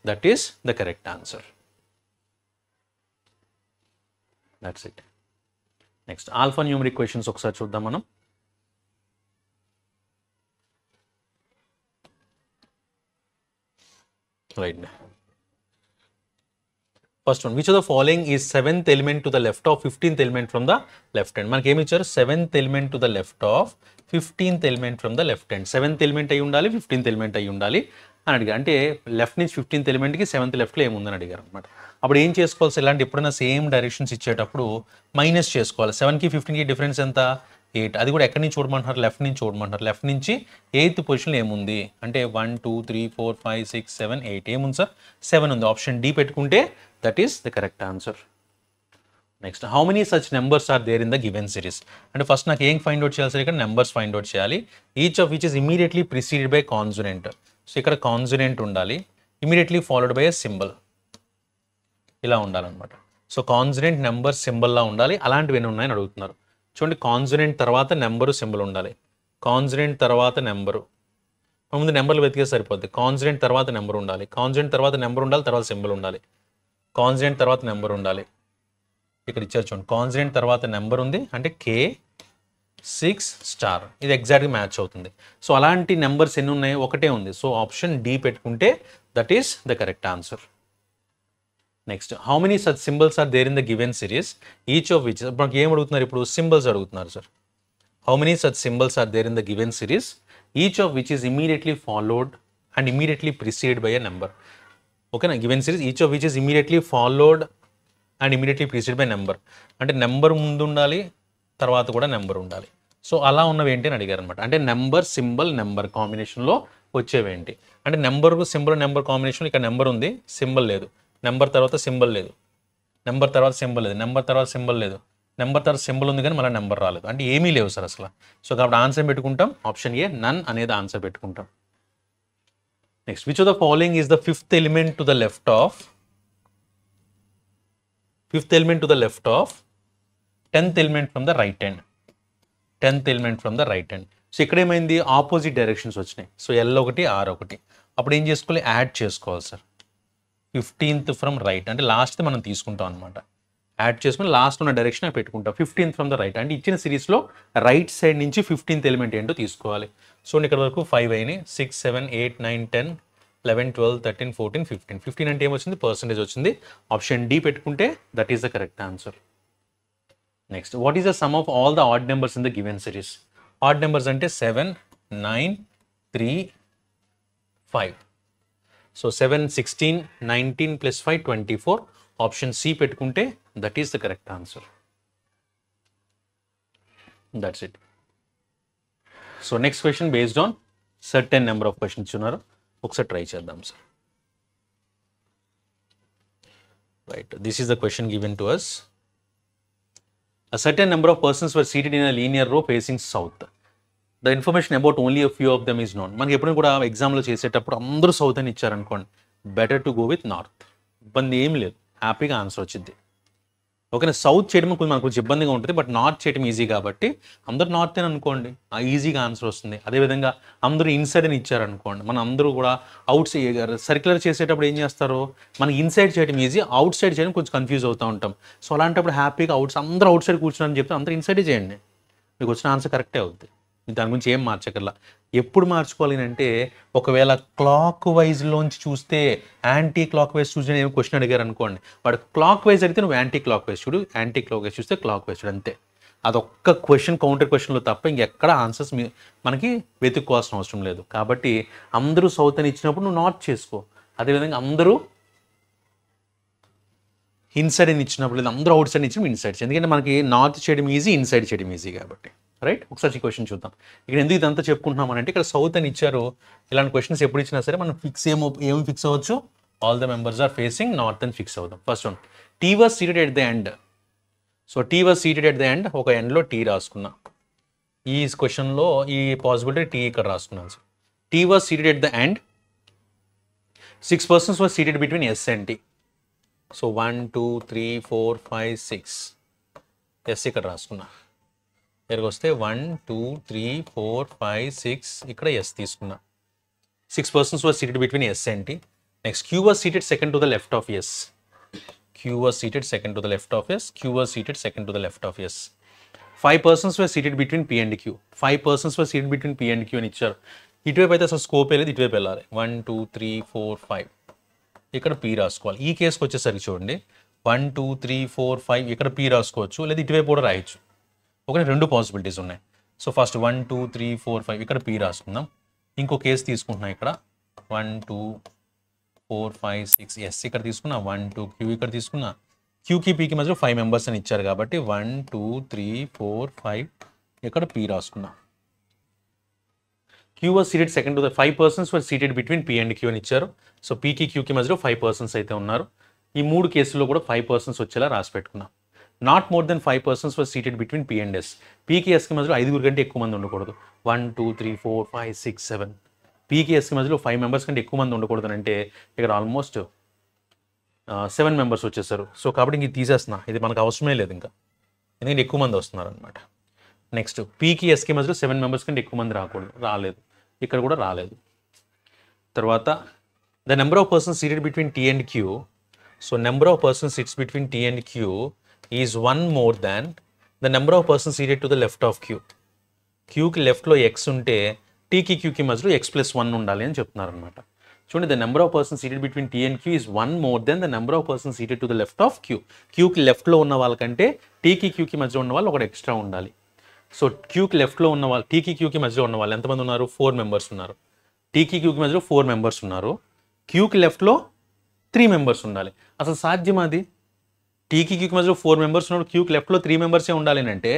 that is the correct answer. That's it. Next alpha numeric questions ఒకసారి చూద్దాం మనం. Right, first one, which of the following is 7th element to the left of 15th element from the left hand. మనకి ఏమి ఇచ్చారు, 7th element to the left of 15th element from the left hand. 7th element అయి ఉండాలి, 15th element అయి ఉండాలి అని అడిగారు. అంటే లెఫ్ట్ నుంచి 15th ఎలిమెంట్కి 7th లెఫ్ట్లో ఏముందని అడిగారు అనమాట. అప్పుడు ఏం చేసుకోవాలి, ఇలాంటి ఎప్పుడైనా సేమ్ డైరెక్షన్స్ ఇచ్చేటప్పుడు మైనస్ చేసుకోవాలి. 7కి 15కి డిఫరెన్స్ ఎంత, 8. అది కూడా ఎక్కడి నుంచి చూడమంటున్నారు, లెఫ్ట్ నుంచి చూడమంటున్నారు. లెఫ్ట్ నుంచి 8th పొజిషన్లో ఏముంది అంటే 1 2 3 4 5 6 7 8 ఏముంది సార్, 7 ఉంది. ఆప్షన్ డి పెట్టుకుంటే that is the correct answer. Next, how many such numbers are there in the given series. అంటే ఫస్ట్ నాకు ఏం ఫైండ్ అవుట్ చేయాలి సార్, ఇక్కడ నెంబర్స్ ఫైండ్ అవుట్ చేయాలి. Each of which is immediately preceded by consonant. So ఇక్కడ కాన్సోనెంట్ ఉండాలి, immediately followed by a symbol, ఇలా ఉండాలన్నమాట. సో కాన్సోనెంట్ నెంబర్ సింబల్లా ఉండాలి. అలాంటివి ఎన్ని ఉన్నాయని అడుగుతున్నారు. చూడండి, కాన్సోనెంట్ తర్వాత నెంబరు సింబల్ ఉండాలి, కాన్సోనెంట్ తర్వాత నెంబరు, ముందు నెంబర్లు వెతికే సరిపోద్ది. కాన్సోనెంట్ తర్వాత నెంబర్ ఉండాలి, కాన్సోనెంట్ తర్వాత నెంబర్ ఉండాలి, తర్వాత సింబల్ ఉండాలి, కాన్సోనెంట్ తర్వాత నెంబర్ ఉండాలి. ఇక్కడ ఇచ్చారు చూడండి, కాన్సోనెంట్ తర్వాత నెంబర్ ఉంది అంటే K6*, ఇది ఎగ్జాక్ట్గా మ్యాచ్ అవుతుంది. సో అలాంటి నెంబర్స్ ఎన్ని ఉన్నాయి, ఒకటే ఉంది. సో ఆప్షన్ డి పెట్టుకుంటే that is the correct answer. Next, how many such symbols are there in the given series, each of which, మనకి ఏం అడుగుతున్నారు ఇప్పుడు, సింబల్స్ అడుగుతున్నారు sir. How many such symbols are there in the given series, each of which is immediately followed and immediately preceded by a number. ఓకేనా, given series each of which is immediately followed and immediately preceded by number. అంటే నెంబర్ ముందు ఉండాలి, తర్వాత కూడా నెంబర్ ఉండాలి. సో అలా ఉన్నవి ఏంటి అని అడిగారు అనమాట. అంటే నెంబర్ సింబల్ నెంబర్ కాంబినేషన్లో వచ్చేవేంటి అంటే, నెంబర్ సింబల్ నెంబర్ కాంబినేషన్, ఇక్కడ నెంబర్ ఉంది, సింబల్ లేదు, నెంబర్ తర్వాత సింబల్ లేదు, నెంబర్ తర్వాత సింబల్ లేదు, నెంబర్ తర్వాత సింబల్ లేదు, నెంబర్ తర్వాత సింబల్ ఉంది కానీ మళ్ళీ నెంబర్ రాలేదు, అంటే ఏమీ లేవు సార్ అసలు. సో కాబట్టి ఆన్సర్ పెట్టుకుంటాం, ఆప్షన్ ఏ నన్ అనేది ఆన్సర్ పెట్టుకుంటాం. Next, which of the following is the 5th element to the left of 5th element to the left of 10th element from the right hand, 10th element from the right hand. So ఇక్కడ ఏమైంది, ఆపోజిట్ డైరెక్షన్స్ వచ్చినాయి. సో L1 R1, అప్పుడు ఏం చేసుకోవాలి, యాడ్ చేసుకోవాలి సార్. 15th ఫ్రమ్ రైట్ అంటే లాస్ట్ మనం తీసుకుంటాం అనమాట, యాడ్ చేసుకుని లాస్ట్ ఉన్న డైరెక్షన్ పెట్టుకుంటాం. 15th ఫ్రమ్ ద రైట్ అంటే ఇచ్చిన సిరీస్లో రైట్ సైడ్ నుంచి 15th ఎలిమెంట్ ఏంటో తీసుకోవాలి. సో ఇక్కడ వరకు 5 అయినాయి, 6 7 8 9 10 11 12 13 14 15. 15 అంటే ఏమొచ్చింది, పర్సెంటేజ్ వచ్చింది. ఆప్షన్ డి పెట్టుకుంటే that is the correct answer. Next, what is the sum of all the odd numbers in the given series. Odd numbers అంటే 7 9 3 5. సో 7 16 19 + 5 24. ఆప్షన్ సి పెట్టుకుంటే that is the correct answer. That's it. So next question based on certain number of questions ఉన్నారు, ఒకసారి ట్రై చేద్దాం sir. Right, this is the question given to us. A certain number of persons were seated in a linear row facing south. The information about only a few of them is known. మనకి ఎప్పుడు కూడా ఎగ్జామ్లో చేసేటప్పుడు అందరూ సౌత్ అని ఇచ్చారనుకోండి, better to go with north. ఇబ్బంది ఏం లేదు, హ్యాపీగా ఆన్సర్ వచ్చింది. ఓకేనా, సౌత్ చేయడం మనకు కొంచెం ఇబ్బందిగా ఉంటుంది, బట్ నార్త్ చేయడం ఈజీ కాబట్టి అందరూ నార్త్ అని అనుకోండి, ఈజీగా ఆన్సర్ వస్తుంది. అదేవిధంగా అందరూ ఇన్సైడ్ అని ఇచ్చారనుకోండి, మనం అందరూ కూడా అవుట్ సైడ్ సర్క్యులర్ చేసేటప్పుడు ఏం చేస్తారు, మనకి ఇన్సైడ్ చేయడం ఈజీ, అవుట్ సైడ్ చేయడం కొంచెం కన్ఫ్యూజ్ అవుతూ ఉంటాం. సో అలాంటప్పుడు హ్యాపీగా అందరూ అవుట్ సైడ్ కూర్చున్నారని చెప్తే అందరూ ఇన్సైడే చేయండి, మీకు వచ్చిన ఆన్సర్ కరెక్టే అవుతుంది. దాని గురించి ఏం మార్చగల. ఎప్పుడు మార్చుకోవాలి అంటే, ఒకవేళ క్లాక్ వైజ్లోంచి చూస్తే యాంటీ క్లాక్ వైజ్ చూసి ఏమో క్వశ్చన్ అడిగారు అనుకోండి, వాడు క్లాక్ వైజ్ అడిగితే నువ్వు యాంటీ క్లాక్ వైజ్ చూడు, యాంటీ క్లాక్ వైజ్ చూస్తే క్లాక్ వైజ్ చూడు, అంతే. అదొక్క క్వశ్చన్ కౌంటర్ క్వశ్చన్లో తప్ప ఇంకెక్కడ ఆన్సర్స్ మనకి వెతుక్కోవాల్సిన అవసరం లేదు. కాబట్టి అందరూ సౌత్ అని ఇచ్చినప్పుడు నువ్వు నార్త్ చేసుకో. అదేవిధంగా అందరూ ఇన్సైడ్ అని ఇచ్చినప్పుడు లేదు, అందరూ అవుట్ సైడ్ ఇచ్చినప్పుడు ఇన్సైడ్, ఎందుకంటే మనకి నార్త్ చేయడం ఈజీ, ఇన్సైడ్ చేయడం ఈజీ కాబట్టి. రైట్, ఒకసారి ఈ క్వశ్చన్ చూద్దాం. ఇక్కడ ఎందుకు ఇదంతా చెప్పుకుంటున్నామని, ఇక్కడ సౌత్ అని ఇచ్చారు, ఇలాంటి క్వశ్చన్స్ ఎప్పుడు ఇచ్చినా సరే మనం ఏమి ఫిక్స్ అవ్వచ్చు, all the members are facing north అని ఫిక్స్ అవుదాం. First one, T was seated at the end. So T was seated at the end, ఒక ఎండ్లో టీ రాసుకున్నా. ఈ క్వశ్చన్లో ఈ పాసిబిలిటీ టీ ఇక్కడ రాసుకున్నాను. Sir T was seated at the end, 6 persons were seated between S and T. So 1 2 3 4 5 6 S ఇక్కడ రాసుకున్నా. ఇక్కడికి వస్తే 1 2 3 4 5 6 ఇక్కడ ఎస్ తీసుకున్నా. 6 persons were seated between S and T. Next, Q was seated second to the left of S. Q was seated second to the left of S. Q was seated second to the left of S. 5 persons were seated between P and Q. 5 persons were seated between P and Q అని ఇచ్చారు. ఇటువైపు అయితే అసలు స్కోప్ లేదు, ఇటువైపు వెళ్ళాలి. 1 2 3 4 5 ఇక్కడ P రాసుకోవాలి. ఈ కేసుకి వచ్చేసరికి చూడండి, 1 2 3 4 5 ఇక్కడ P రాసుకోవచ్చు, లేదా ఇటువైపు కూడా రాయొచ్చు. ఒకటి రెండు పాసిబిలిటీస్ ఉన్నాయి. సో ఫస్ట్ 1 2 3 4 5 ఇక్కడ P రాసుకుందాం. ఇంకో కేసు తీసుకుంటున్నాం, ఇక్కడ 1 2 4 5 6 ఎస్ ఇక్కడ తీసుకున్నా, 1 2 Q ఇక్కడ తీసుకున్నా. క్యూకి పీకి మధ్యలో 5 మెంబర్స్ అని ఇచ్చారు కాబట్టి 1 2 3 4 5 ఇక్కడ P రాసుకున్నా. Q was seated second to the 5 persons were seated between P and Q అని ఇచ్చారు. సో పీకి క్యూకి మధ్యలో 5 persons అయితే ఉన్నారు. ఈ మూడు కేసుల్లో కూడా 5 persons వచ్చేలా రాసి పెట్టుకున్నాం. Not more than 5 persons were seated between P and S. పీకి ఎస్కి మధ్యలో 5 కంటే ఎక్కువ మంది ఉండకూడదు. 1 2 3 4 5 6 7 పీకి ఎస్కి మధ్యలో 5 మెంబర్స్ కంటే ఎక్కువ మంది ఉండకూడదు అంటే ఇక్కడ ఆల్మోస్ట్ 7 మెంబర్స్ వచ్చేసారు. సో కాబట్టి ఇంక తీసేస్తున్నా, ఇది మనకు అవసరమే లేదు ఇంకా, ఎందుకంటే ఎక్కువ మంది వస్తున్నారు అనమాట. నెక్స్ట్, పీకి ఎస్కి మధ్యలో 7 మెంబర్స్ కంటే ఎక్కువ మంది రాలేదు, ఇక్కడ కూడా రాలేదు. తర్వాత the number of persons seated between T and Q. So number of persons sits between T and Q is 1 more than the number of persons seated to the left of Q. క్యూకి లెఫ్ట్లో ఎక్స్ ఉంటే టీకి క్యూకి మధ్యలో x+1 ఉండాలి అని చెప్తున్నారు అనమాట. చూడండి, the number of persons seated between T and Q is 1 more than the number of persons seated to the left of Q. క్యూకి లెఫ్ట్లో ఉన్న వాళ్ళకంటే టీకి క్యూకి మధ్యలో ఉన్న వాళ్ళు ఒకటి ఎక్స్ట్రా ఉండాలి. సో క్యూకి లెఫ్ట్లో ఉన్న వాళ్ళు, టీకి క్యూకి మధ్యలో ఉన్న వాళ్ళు ఎంతమంది ఉన్నారు, 4 మెంబర్స్ ఉన్నారు. టీకి క్యూకి మధ్యలో 4 మెంబర్స్ ఉన్నారు. క్యూకి లెఫ్ట్లో 3 మెంబర్స్ ఉండాలి. అసలు సాధ్యం అది? టీకి క్యూకి మధ్యలో 4 మెంబర్స్ ఉన్నారు, క్యూకి లెఫ్ట్లో 3 మెంబర్సే ఉండాలి అంటే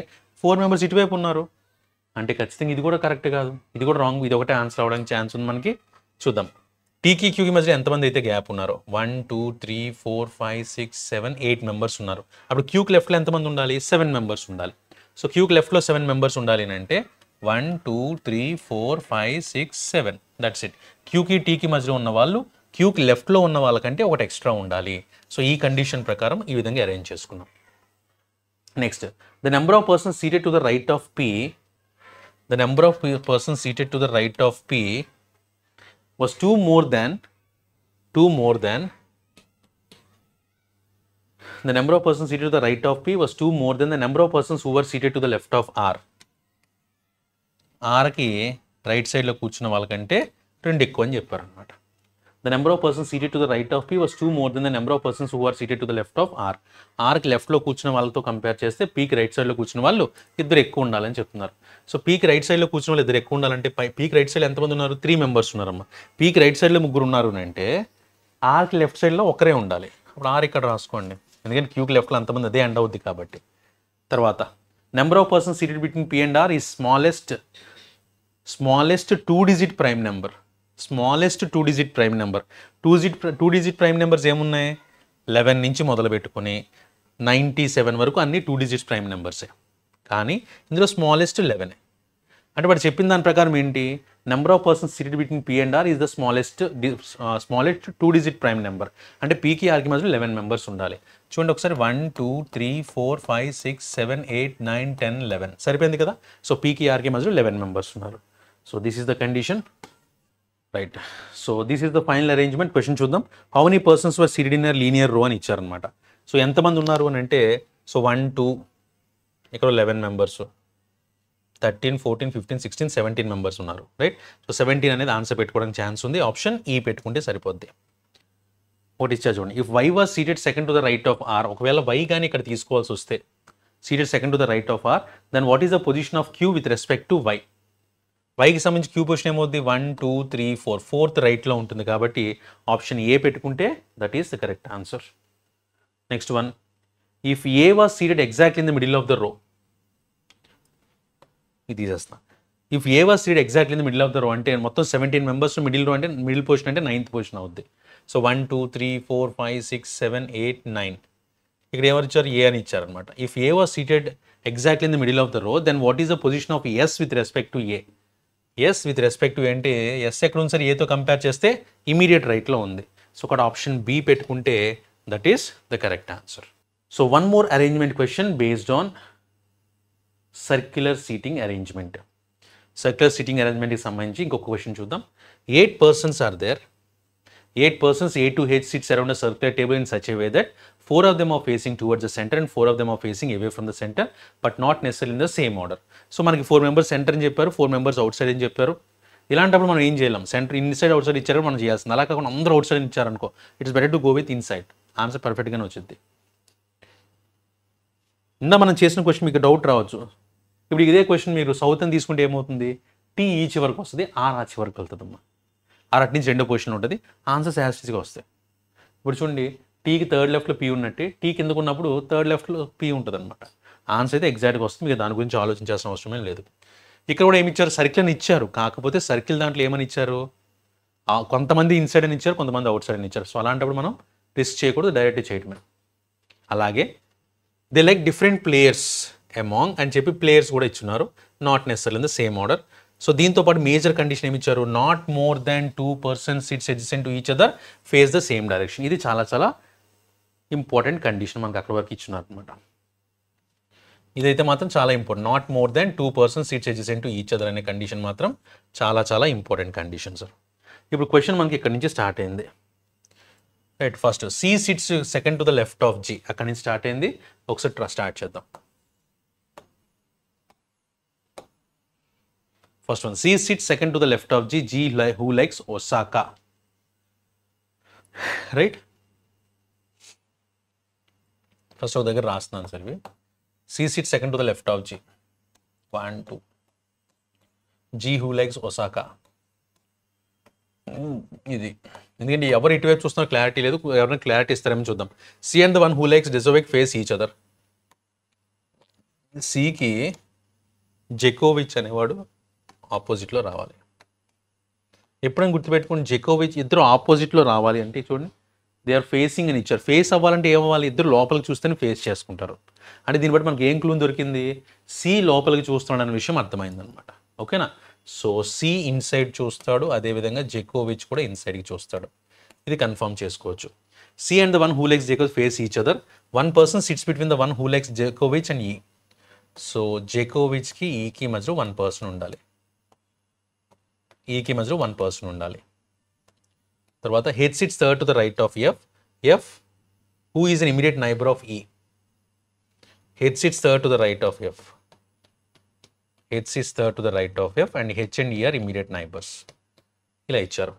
4 మెంబర్స్ ఇటువైపు ఉన్నారు అంటే ఖచ్చితంగా ఇది కూడా కరెక్ట్ కాదు, ఇది కూడా రాంగ్. ఇది ఒకటే ఆన్సర్ అవడానికి ఛాన్స్ ఉంది మనకి. చూద్దాం, టీకి క్యూకి మధ్యలో ఎంతమంది అయితే గ్యాప్ ఉన్నారు, 1 2 3 4 5 6 7 8 మెంబర్స్ ఉన్నారు. అప్పుడు క్యూకి లెఫ్ట్లో ఎంతమంది ఉండాలి, 7 మెంబర్స్ ఉండాలి. సో క్యూకి లెఫ్ట్లో 7 మెంబర్స్ ఉండాలి అంటే 1 2 3 4 5 6 7 దట్స్ ఇట్. క్యూకి టీకి మధ్యలో ఉన్న వాళ్ళు క్యూకి లెఫ్ట్లో ఉన్న వాళ్ళకంటే ఒకటి ఎక్స్ట్రా ఉండాలి. సో ఈ కండిషన్ ప్రకారం ఈ విధంగా అరేంజ్ చేసుకున్నాం. Next, the number of persons seated to the right of P, the number of persons seated to the right of P was 2 more than the number of persons seated to the right of P was 2 more than the number of persons who were seated to the left of R. Rకి రైట్ సైడ్లో కూర్చున్న వాళ్ళకంటే 2 ఎక్కువ అని చెప్పారు అనమాట. The number of persons seated to the right of P was 2 more than the number of persons who were seated to the left of R. Rకి లెఫ్ట్లో కూర్చున్న వాళ్ళతో కంపేర్ చేస్తే పీకి రైట్ సైడ్లో కూర్చున్న వాళ్ళు 2 ఎక్కువ ఉండాలని చెప్తున్నారు. సో పీకి రైట్ సైడ్లో కూర్చున్న వాళ్ళు 2 ఎక్కువ ఉండాలంటే పీకి రైట్ సైడ్ ఎంతమంది ఉన్నారు, 3 మెంబర్స్ ఉన్నారమ్మా. పీకి రైట్ సైడ్లో 3 ఉన్నారు అంటే ఆర్కి లెఫ్ట్ సైడ్లో ఒకరే ఉండాలి. అప్పుడు ఆర్ ఇక్కడ రాసుకోండి, ఎందుకంటే క్యూకి లెఫ్ట్లో అంతమంది అదే ఎండ్ అవుద్ది కాబట్టి. తర్వాత, number of persons seated between P and R ఈ smallest 2-digit prime number. Smallest 2-digit prime number. 2-digit prime numbers ఏమున్నాయి, 11 నుంచి మొదలు పెట్టుకుని 97 వరకు అన్ని 2 డిజిట్స్ ప్రైమ్ నెంబర్సే, కానీ ఇందులో స్మాలెస్ట్ 11. అంటే వాడు చెప్పిన దాని ప్రకారం ఏంటి, number of persons seated between P and R is the smallest 2 digit prime number. అంటే పీకి ఆర్కి మధ్యలో 11 మెంబర్స్ ఉండాలి. చూడండి ఒకసారి 1 2 3 4 5 6 7 8 9 10 11 సరిపోయింది కదా. సో పీకి ఆర్కి మధ్యలో 11 మెంబర్స్ ఉన్నారు. So this is the condition, right. So this is the final arrangement. Question చూద్దాం. How many persons were seated in linear row అని ఇచ్చారనమాట. సో ఎంతమంది ఉన్నారు అని అంటే, సో 1 2 ఇక్కడ 11 మెంబర్స్, 13 14 15 16 17 మెంబర్స్ ఉన్నారు, రైట్. సో 17 అనేది ఆన్సర్ పెట్టుకోవడానికి ఛాన్స్ ఉంది. ఆప్షన్ ఈ పెట్టుకుంటే సరిపోద్ది. ఒకటి ఇచ్చారు చూడండి, if Y was seated second to the right of R, ఒకవేళ వై కానీ ఇక్కడ తీసుకోవాల్సి వస్తే seated second to the right of R, then what is the position of Q with respect to Y. వైకి సంబంధించి క్యూ పొజిషన్ ఏమవుద్ది, 1 2 3 4, ఫోర్త్ రైట్లో ఉంటుంది కాబట్టి ఆప్షన్ ఏ పెట్టుకుంటే that is the correct answer. Next one, if A was seated exactly in the middle of the రో, ఇది తీసేస్తా. If A was seated exactly in the middle of the రో అంటే మొత్తం 17 మెంబర్స్ మిడిల్ రో అంటే మిడిల్ పొజిషన్ అంటే 9th పొజిషన్ అవుద్ది. సో 1 2 3 4 5 6 7 8 9, ఇక్కడ ఎవరు ఇచ్చారు, ఏ అని ఇచ్చారనమాట. If A was seated exactly in the middle of the row, then what is the position of S with respect to A. S with respect to అంటే ఎస్ ఎక్కడ ఉంది సార్, ఏతో కంపేర్ చేస్తే ఇమీడియట్ రైట్లో ఉంది. సో అక్కడ ఆప్షన్ బి పెట్టుకుంటే that is the correct answer. So one more arrangement question based on circular seating arrangement. Circular seating అరేంజ్మెంట్కి సంబంధించి ఇంకొక క్వశ్చన్ చూద్దాం. 8 persons are there. 8 persons A to H sits around a circular table in such a way that 4 of them are facing towards the center and 4 of them are facing away from the center, but not necessarily in the same order. So మనకి 4 members సెంటర్ అని చెప్పారు, 4 members అవుట్ సైడ్ అని చెప్పారు. ఇలాంటప్పుడు మనం ఏం చేయలేం, సెంటర్ ఇన్సైడ్ అవుట్ సైడ్ ఇచ్చారు మనం చేయాల్సింది. అలా కాకుండా అందరూ అవుట్ సైడ్ ఇచ్చారనుకో, it's better to go with inside. Answer పర్ఫెక్ట్గానే వచ్చింది. ఇందా మనం చేసిన క్వశ్చన్ మీకు డౌట్ రావచ్చు, ఇప్పుడు ఇదే క్వశ్చన్ మీరు సౌత్ అని తీసుకుంటే ఏమవుతుంది, టీ ఈ చివరికి వస్తుంది, ఆర్ ఆ చివరికి వెళ్తుందమ్మా. ఆర్ అటు నుంచి రెండో పొజిషన్ ఉంటుంది, ఆన్సర్స్ యాస్టిస్గా వస్తాయి. ఇప్పుడు చూడండి, టీకి థర్డ్ లెఫ్ట్లో పీ ఉన్నట్టే, టీ కిందకు ఉన్నప్పుడు థర్డ్ లెఫ్ట్లో పీ ఉంటుంది అనమాట. ఆన్సర్ అయితే ఎగ్జాక్ట్గా వస్తుంది, మీకు దాని గురించి ఆలోచించాల్సిన అవసరమే లేదు. ఇక్కడ కూడా ఏమి ఇచ్చారు, సర్కిల్ అని ఇచ్చారు, కాకపోతే సర్కిల్ దాంట్లో ఏమని ఇచ్చారు, కొంతమంది ఇన్సైడ్ అని ఇచ్చారు, కొంతమంది అవుట్ సైడ్ అని ఇచ్చారు. సో అలాంటప్పుడు మనం రిస్క్ చేయకూడదు, డైరెక్ట్ చేయటమే. అలాగే they like different players among అని చెప్పి ప్లేయర్స్ కూడా ఇచ్చున్నారు, not necessary in the same order. So దీంతో పాటు మేజర్ కండిషన్ ఏమి ఇచ్చారు, not more than 2 persons sits adjacent to each other face the same direction. ఇది చాలా చాలా ఇంపార్టెంట్ కండిషన్ మనకు అక్కడ వరకు ఇచ్చున్నారు అనమాట. ఇదైతే మాత్రం చాలా important, not more than 2 persons sits adjacent to each other అనే కండిషన్ మాత్రం చాలా చాలా ఇంపార్టెంట్ కండిషన్ సార్. ఇప్పుడు క్వశ్చన్ మనకి ఇక్కడ నుంచి స్టార్ట్ అయింది, right. First C sits second to the left of G, అక్కడి నుంచి స్టార్ట్ అయింది. ఒకసారి స్టార్ట్ చేద్దాం. First one, C sits second to the left of G, G who likes Osaka, right. ఫస్ట్ ఒక దగ్గర రాస్తున్నాను సార్ ఇవి. C sits second to the left of G, 1 2, G who likes Osaka. ఇది ఎందుకంటే ఎవరు ఇటువైపు చూస్తున్నా క్లారిటీ లేదు, ఎవరైనా క్లారిటీ ఇస్తారేమో చూద్దాం. C and the one who likes Djokovic face each other. సికి జెకోవిచ్ అనేవాడు ఆపోజిట్లో రావాలి. ఎప్పుడైనా గుర్తుపెట్టుకోండి, జెకోవిచ్ ఇద్దరు ఆపోజిట్లో రావాలి అంటే చూడండి, దే ఆర్ ఫేసింగ్ అని ఇచ్చారు. ఫేస్ అవ్వాలంటే ఏమవ్వాలి, ఇద్దరు లోపలికి చూస్తేనే ఫేస్ చేసుకుంటారు. అంటే దీన్ని బట్టి మనకి ఏం క్లూ దొరికింది, సి లోపలికి చూస్తున్నాడు అనే విషయం అర్థమైందనమాట. ఓకేనా. సో సి ఇన్సైడ్ చూస్తాడు, అదేవిధంగా జెకోవిచ్ కూడా ఇన్సైడ్కి చూస్తాడు. ఇది కన్ఫర్మ్ చేసుకోవచ్చు. C and the one who likes జెకోవిచ్ face each other. 1 person sits between the one who likes జెకోవిచ్ అండ్ ఈ. సో జెకోవిచ్కి ఈకి మధ్యలో 1 person ఉండాలి, ఈకి మధ్యలో 1 person ఉండాలి. తర్వాత H sits third to the right of F, F who is an immediate neighbour of E. H sits third to the right of F, H sits third to the right of F and H and E are immediate neighbours. ఇలా ఇచ్చారు.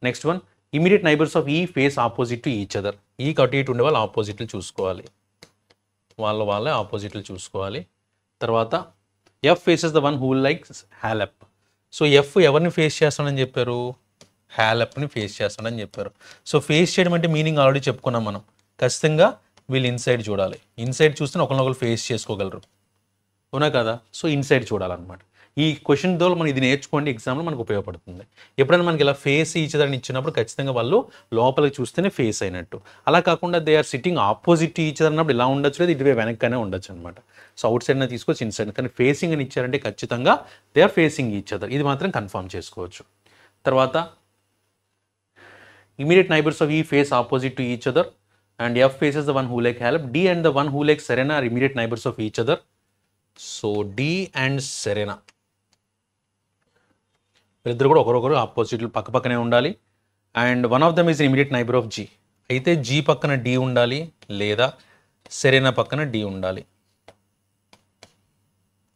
Next one, immediate neighbours of E face opposite to each other. E అటు ఇటు ఉండే వాళ్ళు ఆపోజిట్లు చూసుకోవాలి, వాళ్ళే ఆపోజిట్లు చూసుకోవాలి. తర్వాత F faces the one who likes Halep. So F ఎవరిని ఫేస్ చేస్తానని చెప్పారు, హ్యాలప్ని ఫేస్ చేస్తానని చెప్పారు. సో ఫేస్ చేయడం అంటే మీనింగ్ ఆల్రెడీ చెప్పుకున్నాం మనం, ఖచ్చితంగా వీళ్ళు ఇన్సైడ్ చూడాలి. ఇన్సైడ్ చూస్తే ఒకరినొకరు ఫేస్ చేసుకోగలరు, అవునా కదా. సో ఇన్సైడ్ చూడాలన్నమాట. ఈ క్వశ్చన్ ద్వారా మనం ఇది నేర్చుకోండి, ఎగ్జామ్లో మనకు ఉపయోగపడుతుంది. ఎప్పుడైనా మనకి ఇలా ఫేస్ ఈచ్ అదర్ ఇచ్చినప్పుడు ఖచ్చితంగా వాళ్ళు లోపలికి చూస్తేనే ఫేస్ అయినట్టు. అలా కాకుండా they are sitting opposite each other అన్నప్పుడు ఇలా ఉండొచ్చు, లేదు ఇటువే వెనక్కనే ఉండొచ్చు అనమాట. సో అవుట్ సైడ్ తీసుకోవచ్చు, ఇన్ సైడ్. కానీ ఫేసింగ్ అని ఇచ్చారంటే ఖచ్చితంగా they are facing each other, ఇది మాత్రం కన్ఫర్మ్ చేసుకోవచ్చు. తర్వాత immediate neighbors of E face opposite to each other and F faces the one who like Halep. D and the one who like Serena are immediate neighbors of each other. So D and Serena వీళ్ళిద్దరు కూడా ఒకరొకరు ఆపోజిట్లు పక్క పక్కనే ఉండాలి. And one of them is immediate neighbour of G. అయితే జీ పక్కన డి ఉండాలి లేదా సెరెనా పక్కన డి ఉండాలి.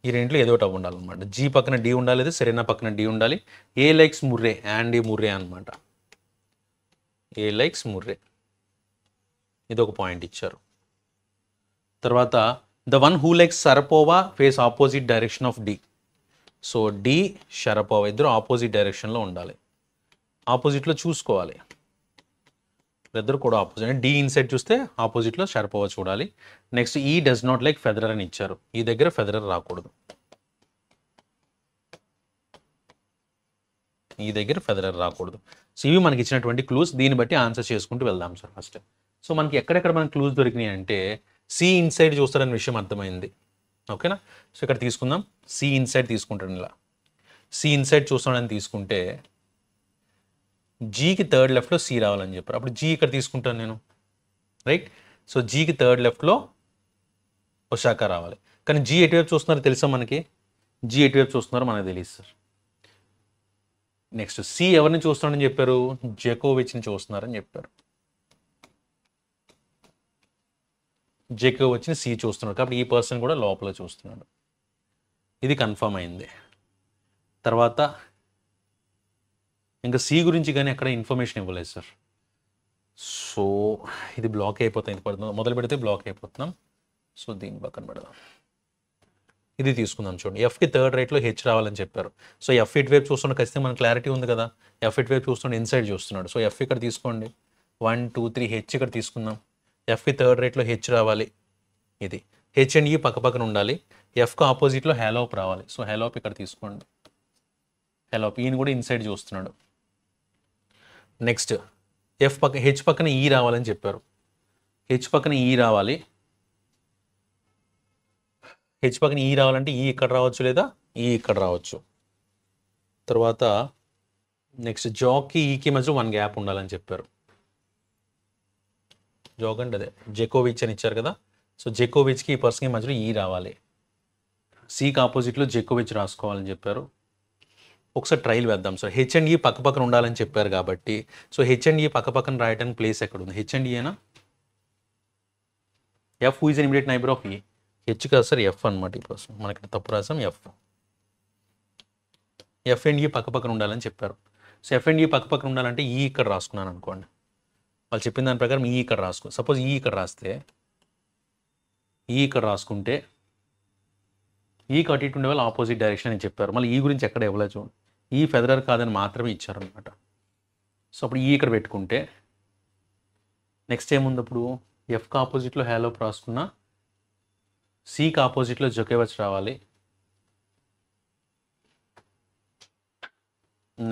ఈ రెంట్లో ఏదో ఒకటి ఉండాలన్నమాట. జీ పక్కన డి ఉండాలి లేదా సెరెనా పక్కన డి ఉండాలి. A likes Murray, Andy Murray అనమాట. ఏ లైక్స్ ముర్రే, ఇది ఒక పాయింట్ ఇచ్చారు. తర్వాత the one who likes Sharapova face opposite direction of D. So D Sharapova ఇద్దరు ఆపోజిట్ డైరెక్షన్లో ఉండాలి, ఆపోజిట్లో చూసుకోవాలి. ఇద్దరు కూడా ఆపోజిట్, డి ఇన్సైడ్ చూస్తే ఆపోజిట్లో షరపోవా చూడాలి. నెక్స్ట్ ఈ డస్ నాట్ లైక్ ఫెదరర్ అని ఇచ్చారు, ఈ దగ్గర ఫెదరర్ రాకూడదు, ఈ దగ్గర ఫెదరర్ రాకూడదు. సో ఇవి మనకి ఇచ్చినటువంటి క్లూస్, దీన్ని బట్టి ఆన్సర్ చేసుకుంటూ వెళ్దాం సార్ ఫస్ట్. సో మనకి ఎక్కడెక్కడ మనకి క్లూస్ దొరికినాయి అంటే సి ఇన్సైడ్ చూస్తారనే విషయం అర్థమైంది, ఓకేనా. సో ఇక్కడ తీసుకుందాం, సి ఇన్సైడ్ తీసుకుంటాను. ఇలా సి ఇన్సైడ్ చూస్తాడని తీసుకుంటే జీకి థర్డ్ లెఫ్ట్లో సి రావాలని చెప్పారు, అప్పుడు జీ ఇక్కడ తీసుకుంటాను నేను, రైట్. సో జీకి థర్డ్ లెఫ్ట్లో ఒషాకా రావాలి. కానీ జీ ఎటువైపు చూస్తున్నారో తెలుసా మనకి, జీ ఎటువైపు చూస్తున్నారో మనకు తెలియదు సార్. నెక్స్ట్ సి ఎవరిని చూస్తున్నాడని చెప్పారు, జకోవిచ్ని చూస్తున్నారని చెప్పారు. జకోవిచ్ని సి చూస్తున్నాడు కాబట్టి ఈ పర్సన్ కూడా లోపల చూస్తున్నాడు, ఇది కన్ఫర్మ్ అయింది. తర్వాత ఇంకా సి గురించి కానీ ఎక్కడ ఇన్ఫర్మేషన్ ఇవ్వలేదు సార్. సో ఇది బ్లాక్ అయిపోతుంది, మొదలు పెడితే బ్లాక్ అయిపోతున్నాం. సో దీని పక్కన పెడదాం, ఇది తీసుకుందాం. చూడండి ఎఫ్కి థర్డ్ రైట్లో హెచ్ రావాలని చెప్పారు. సో ఎఫ్ ఇటు వైపు చూస్తున్నాడు, ఖచ్చితంగా మనకు క్లారిటీ ఉంది కదా, ఎఫ్ ఇటు వైపు చూస్తున్నాడు, ఇన్సైడ్ చూస్తున్నాడు. సో ఎఫ్ ఇక్కడ తీసుకోండి, 1 2 3 హెచ్ ఇక్కడ తీసుకుందాం. ఎఫ్కి థర్డ్ రైట్లో హెచ్ రావాలి, ఇది హెచ్ అండ్ ఈ పక్క పక్కన ఉండాలి. ఎఫ్కి ఆపోజిట్లో హెలోప్ రావాలి. సో హెలోప్ ఇక్కడ తీసుకోండి, హెలోప్ ఈయన కూడా ఇన్సైడ్ చూస్తున్నాడు. నెక్స్ట్ ఎఫ్ పక్క హెచ్ పక్కన ఈ రావాలని చెప్పారు, హెచ్ పక్కన ఈ రావాలి. హెచ్ పక్కన ఈ రావాలంటే ఈ ఇక్కడ రావచ్చు లేదా ఈ ఇక్కడ రావచ్చు. తర్వాత నెక్స్ట్ జాక్కి ఈకి మధ్య 1 గ్యాప్ ఉండాలని చెప్పారు. జాక్ అంటే అదే జకోవిచ్ అని ఇచ్చారు కదా, సో జకోవిచ్కి ఈ పర్సన్కి మధ్యలో ఈ రావాలి. సికి ఆపోజిట్లో జకోవిచ్ రాసుకోవాలని చెప్పారు. ఒకసారి ట్రైల్ వేద్దాం సార్. హెచ్ అండ్ ఈ పక్క పక్కన ఉండాలని చెప్పారు కాబట్టి, సో హెచ్ అండ్ ఈ పక్క పక్కన రాయడానికి ప్లేస్ ఎక్కడ ఉంది, హెచ్ అండ్ ఈనా. F who is an immediate neighbour of E, H కాదు సార్ ఎఫ్ అనమాట. ఈ పర్సన్ మనకి తప్పు రాసాం, ఎఫ్. ఎఫ్ అండ్ ఈ పక్క పక్కన ఉండాలని చెప్పారు. సో ఎఫ్ అండ్ ఈ పక్క పక్కన ఉండాలంటే ఈ ఇక్కడ రాసుకున్నాను అనుకోండి, వాళ్ళు చెప్పిన దాని ప్రకారం ఈ ఇక్కడ రాసుకో. సపోజ్ ఈ ఇక్కడ రాస్తే, ఈ ఇక్కడ రాసుకుంటే ఈ అటు ఇటు ఉండే వాళ్ళు ఆపోజిట్ డైరెక్షన్ అని చెప్పారు. మళ్ళీ ఈ గురించి ఎక్కడ ఇవ్వలేదు, ఈ ఫెదరర్ కాదని మాత్రమే ఇచ్చారనమాట. సో అప్పుడు ఈ ఇక్కడ పెట్టుకుంటే నెక్స్ట్ ఏముంది, అప్పుడు ఎఫ్కి ఆపోజిట్లో హేలోప్ రాసుకున్నా, సికి ఆపోజిట్లో జోకేవచ్ రావాలి.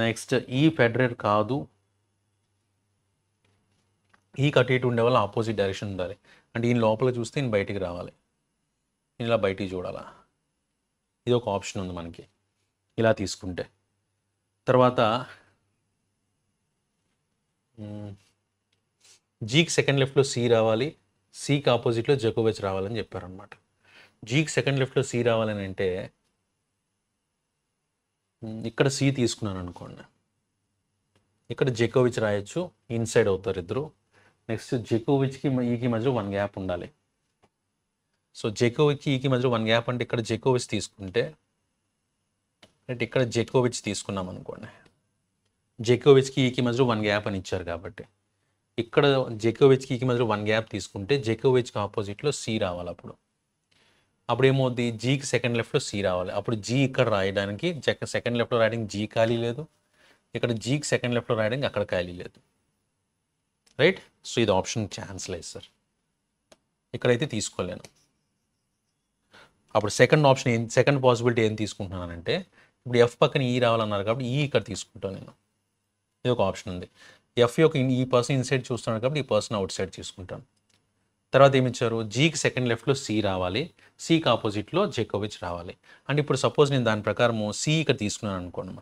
నెక్స్ట్ ఈ ఫెడరర్ కాదు, ఈ అటు ఇటు ఉండే వాళ్ళు ఆపోజిట్ డైరెక్షన్ ఉండాలి. అంటే ఈయన లోపల చూస్తే ఈయన బయటికి రావాలి, ఇలా బయటికి చూడాలా. ఇది ఒక ఆప్షన్ ఉంది మనకి ఇలా తీసుకుంటే. తర్వాత జీకి సెకండ్ లెఫ్ట్లో సి రావాలి, సికి ఆపోజిట్లో జకోవిచ్ రావాలని చెప్పారనమాట. జీకి సెకండ్ లెఫ్ట్లో సి రావాలని అంటే ఇక్కడ సి తీసుకున్నాను అనుకోండి, ఇక్కడ జకోవిచ్ రాయొచ్చు, ఇన్సైడ్ అవుతారు ఇద్దరు. నెక్స్ట్ జకోవిచ్కి ఈకి మధ్యలో 1 గ్యాప్ ఉండాలి. సో జకోవిచ్కి ఈకి మధ్యలో 1 గ్యాప్ అంటే ఇక్కడ జకోవిచ్ తీసుకుంటే, అంటే ఇక్కడ జకోవిచ్ తీసుకున్నాం అనుకోండి, జకోవిచ్కి ఈకి మధ్యలో 1 గ్యాప్ అని ఇచ్చారు కాబట్టి ఇక్కడ జకోవిచ్కి ఈకి మధ్యలో 1 గ్యాప్ తీసుకుంటే జకోవిచ్కి ఆపోజిట్లో సి రావాలి. అప్పుడు ఏమవుద్ది, జీకి సెకండ్ లెఫ్ట్లో సి రావాలి. అప్పుడు జీ ఇక్కడ రాయడానికి సెకండ్ లెఫ్ట్లో రాయడానికి జీ ఖాళీ లేదు, ఇక్కడ జీకి సెకండ్ లెఫ్ట్లో రాయడానికి అక్కడ ఖాళీ లేదు, రైట్. సో ఇది ఆప్షన్ ఛాన్స్ లేదు సార్, ఇక్కడైతే తీసుకోలేను. అప్పుడు సెకండ్ పాసిబిలిటీ ఏం తీసుకుంటున్నానంటే ఇప్పుడు ఎఫ్ పక్కన ఈ రావాలన్నారు కాబట్టి ఈ ఇక్కడ తీసుకుంటాను నేను. ఇది ఒక ఆప్షన్ ఉంది. ఎఫ్ యొక్క ఈ పర్సన్ ఇన్సైడ్ చూస్తున్నాడు కాబట్టి ఈ పర్సన్ అవుట్ సైడ్ తీసుకుంటాను. తర్వాత ఏమి ఇచ్చారు, జీకి సెకండ్ లెఫ్ట్లో సి రావాలి, సికి ఆపోజిట్లో జేకోవిచ్ రావాలి. అంటే ఇప్పుడు సపోజ్ నేను దాని ప్రకారము సి ఇక్కడ తీసుకున్నాను అనుకోండి.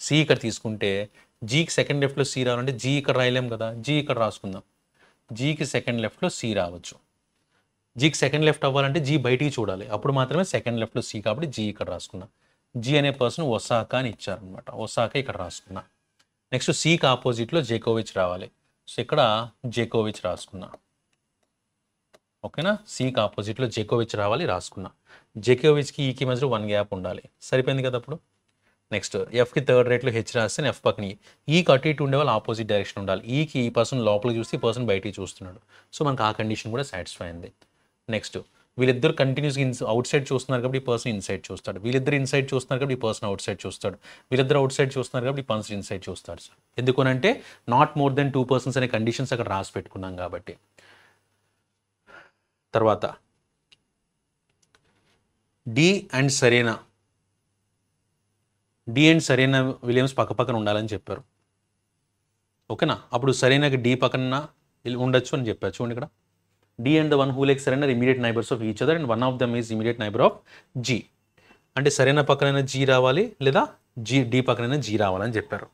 సి ఇక్కడ తీసుకుంటే జీకి సెకండ్ లెఫ్ట్లో సి రావాలంటే జీ ఇక్కడ రాయలేం కదా, జీ ఇక్కడ రాసుకుందాం. జీకి సెకండ్ లెఫ్ట్లో సి రావచ్చు. జీకి సెకండ్ లెఫ్ట్ అవ్వాలంటే జీ బయటికి చూడాలి, అప్పుడు మాత్రమే సెకండ్ లెఫ్ట్లో సి, కాబట్టి జీ ఇక్కడ రాసుకున్నా. జీ అనే పర్సన్ ఒసాకా అని ఇచ్చారనమాట, ఒసాకా ఇక్కడ రాసుకున్నా. నెక్స్ట్ సికి ఆపోజిట్లో జేకోవిచ్ రావాలి, సో ఇక్కడ జేకోవిచ్ రాసుకున్నా. ఓకేనా, సికి ఆపోజిట్లో జేకోవిచ్ రావాలి, రాసుకున్నా. జేకోవిచ్కి ఈకి మధ్యలో 1 గ్యాప్ ఉండాలి, సరిపోయింది కదా అప్పుడు. నెక్స్ట్ ఎఫ్కి థర్డ్ రేట్లో హెచ్ రాస్తే ఎఫ్ పక్కన ఈకి అటు ఇటు ఉండే వాళ్ళు ఆపోజిట్ డైరెక్షన్ ఉండాలి. ఈకి ఈ పర్సన్ లోపలికి చూస్తే ఈ పర్సన్ బయటికి చూస్తున్నాడు, సో మనకు ఆ కండిషన్ కూడా సాటిస్ఫై అయింది. నెక్స్ట్ వీళ్ళిద్దరు కంటిన్యూస్గా అవుట్ సైడ్ చూస్తున్నారు కాబట్టి ఈ పర్సన్ ఇన్సైడ్ చూస్తాడు, వీళ్ళిద్దరు ఇన్సైడ్ చూస్తున్నారు కాబట్టి ఈ పర్సన్ అవుట్ సైడ్ చూస్తాడు, వీళ్ళిద్దరు అవుట్ సైడ్ చూస్తున్నారు కాబట్టి ఈ పర్సన్ ఇన్సైడ్ చూస్తాడు. సార్ ఎందుకనంటే నాట్ మోర్ దెన్ 2 persons అనే కండిషన్స్ అక్కడ రాసి పెట్టుకున్నాం కాబట్టి. తర్వాత డి అండ్ సరేనా విలియమ్స్ పక్క పక్కన ఉండాలని చెప్పారు. ఓకేనా, అప్పుడు సరైనకి డి పక్కన ఉండొచ్చు అని చెప్పారు. చూడండి ఇక్కడ D and the one who like సరైన immediate neighbours of each other and one of them is immediate neighbour of G. అంటే సరైన పక్కనైనా జీ రావాలి లేదా డి పక్కనైనా జీ రావాలని చెప్పారు.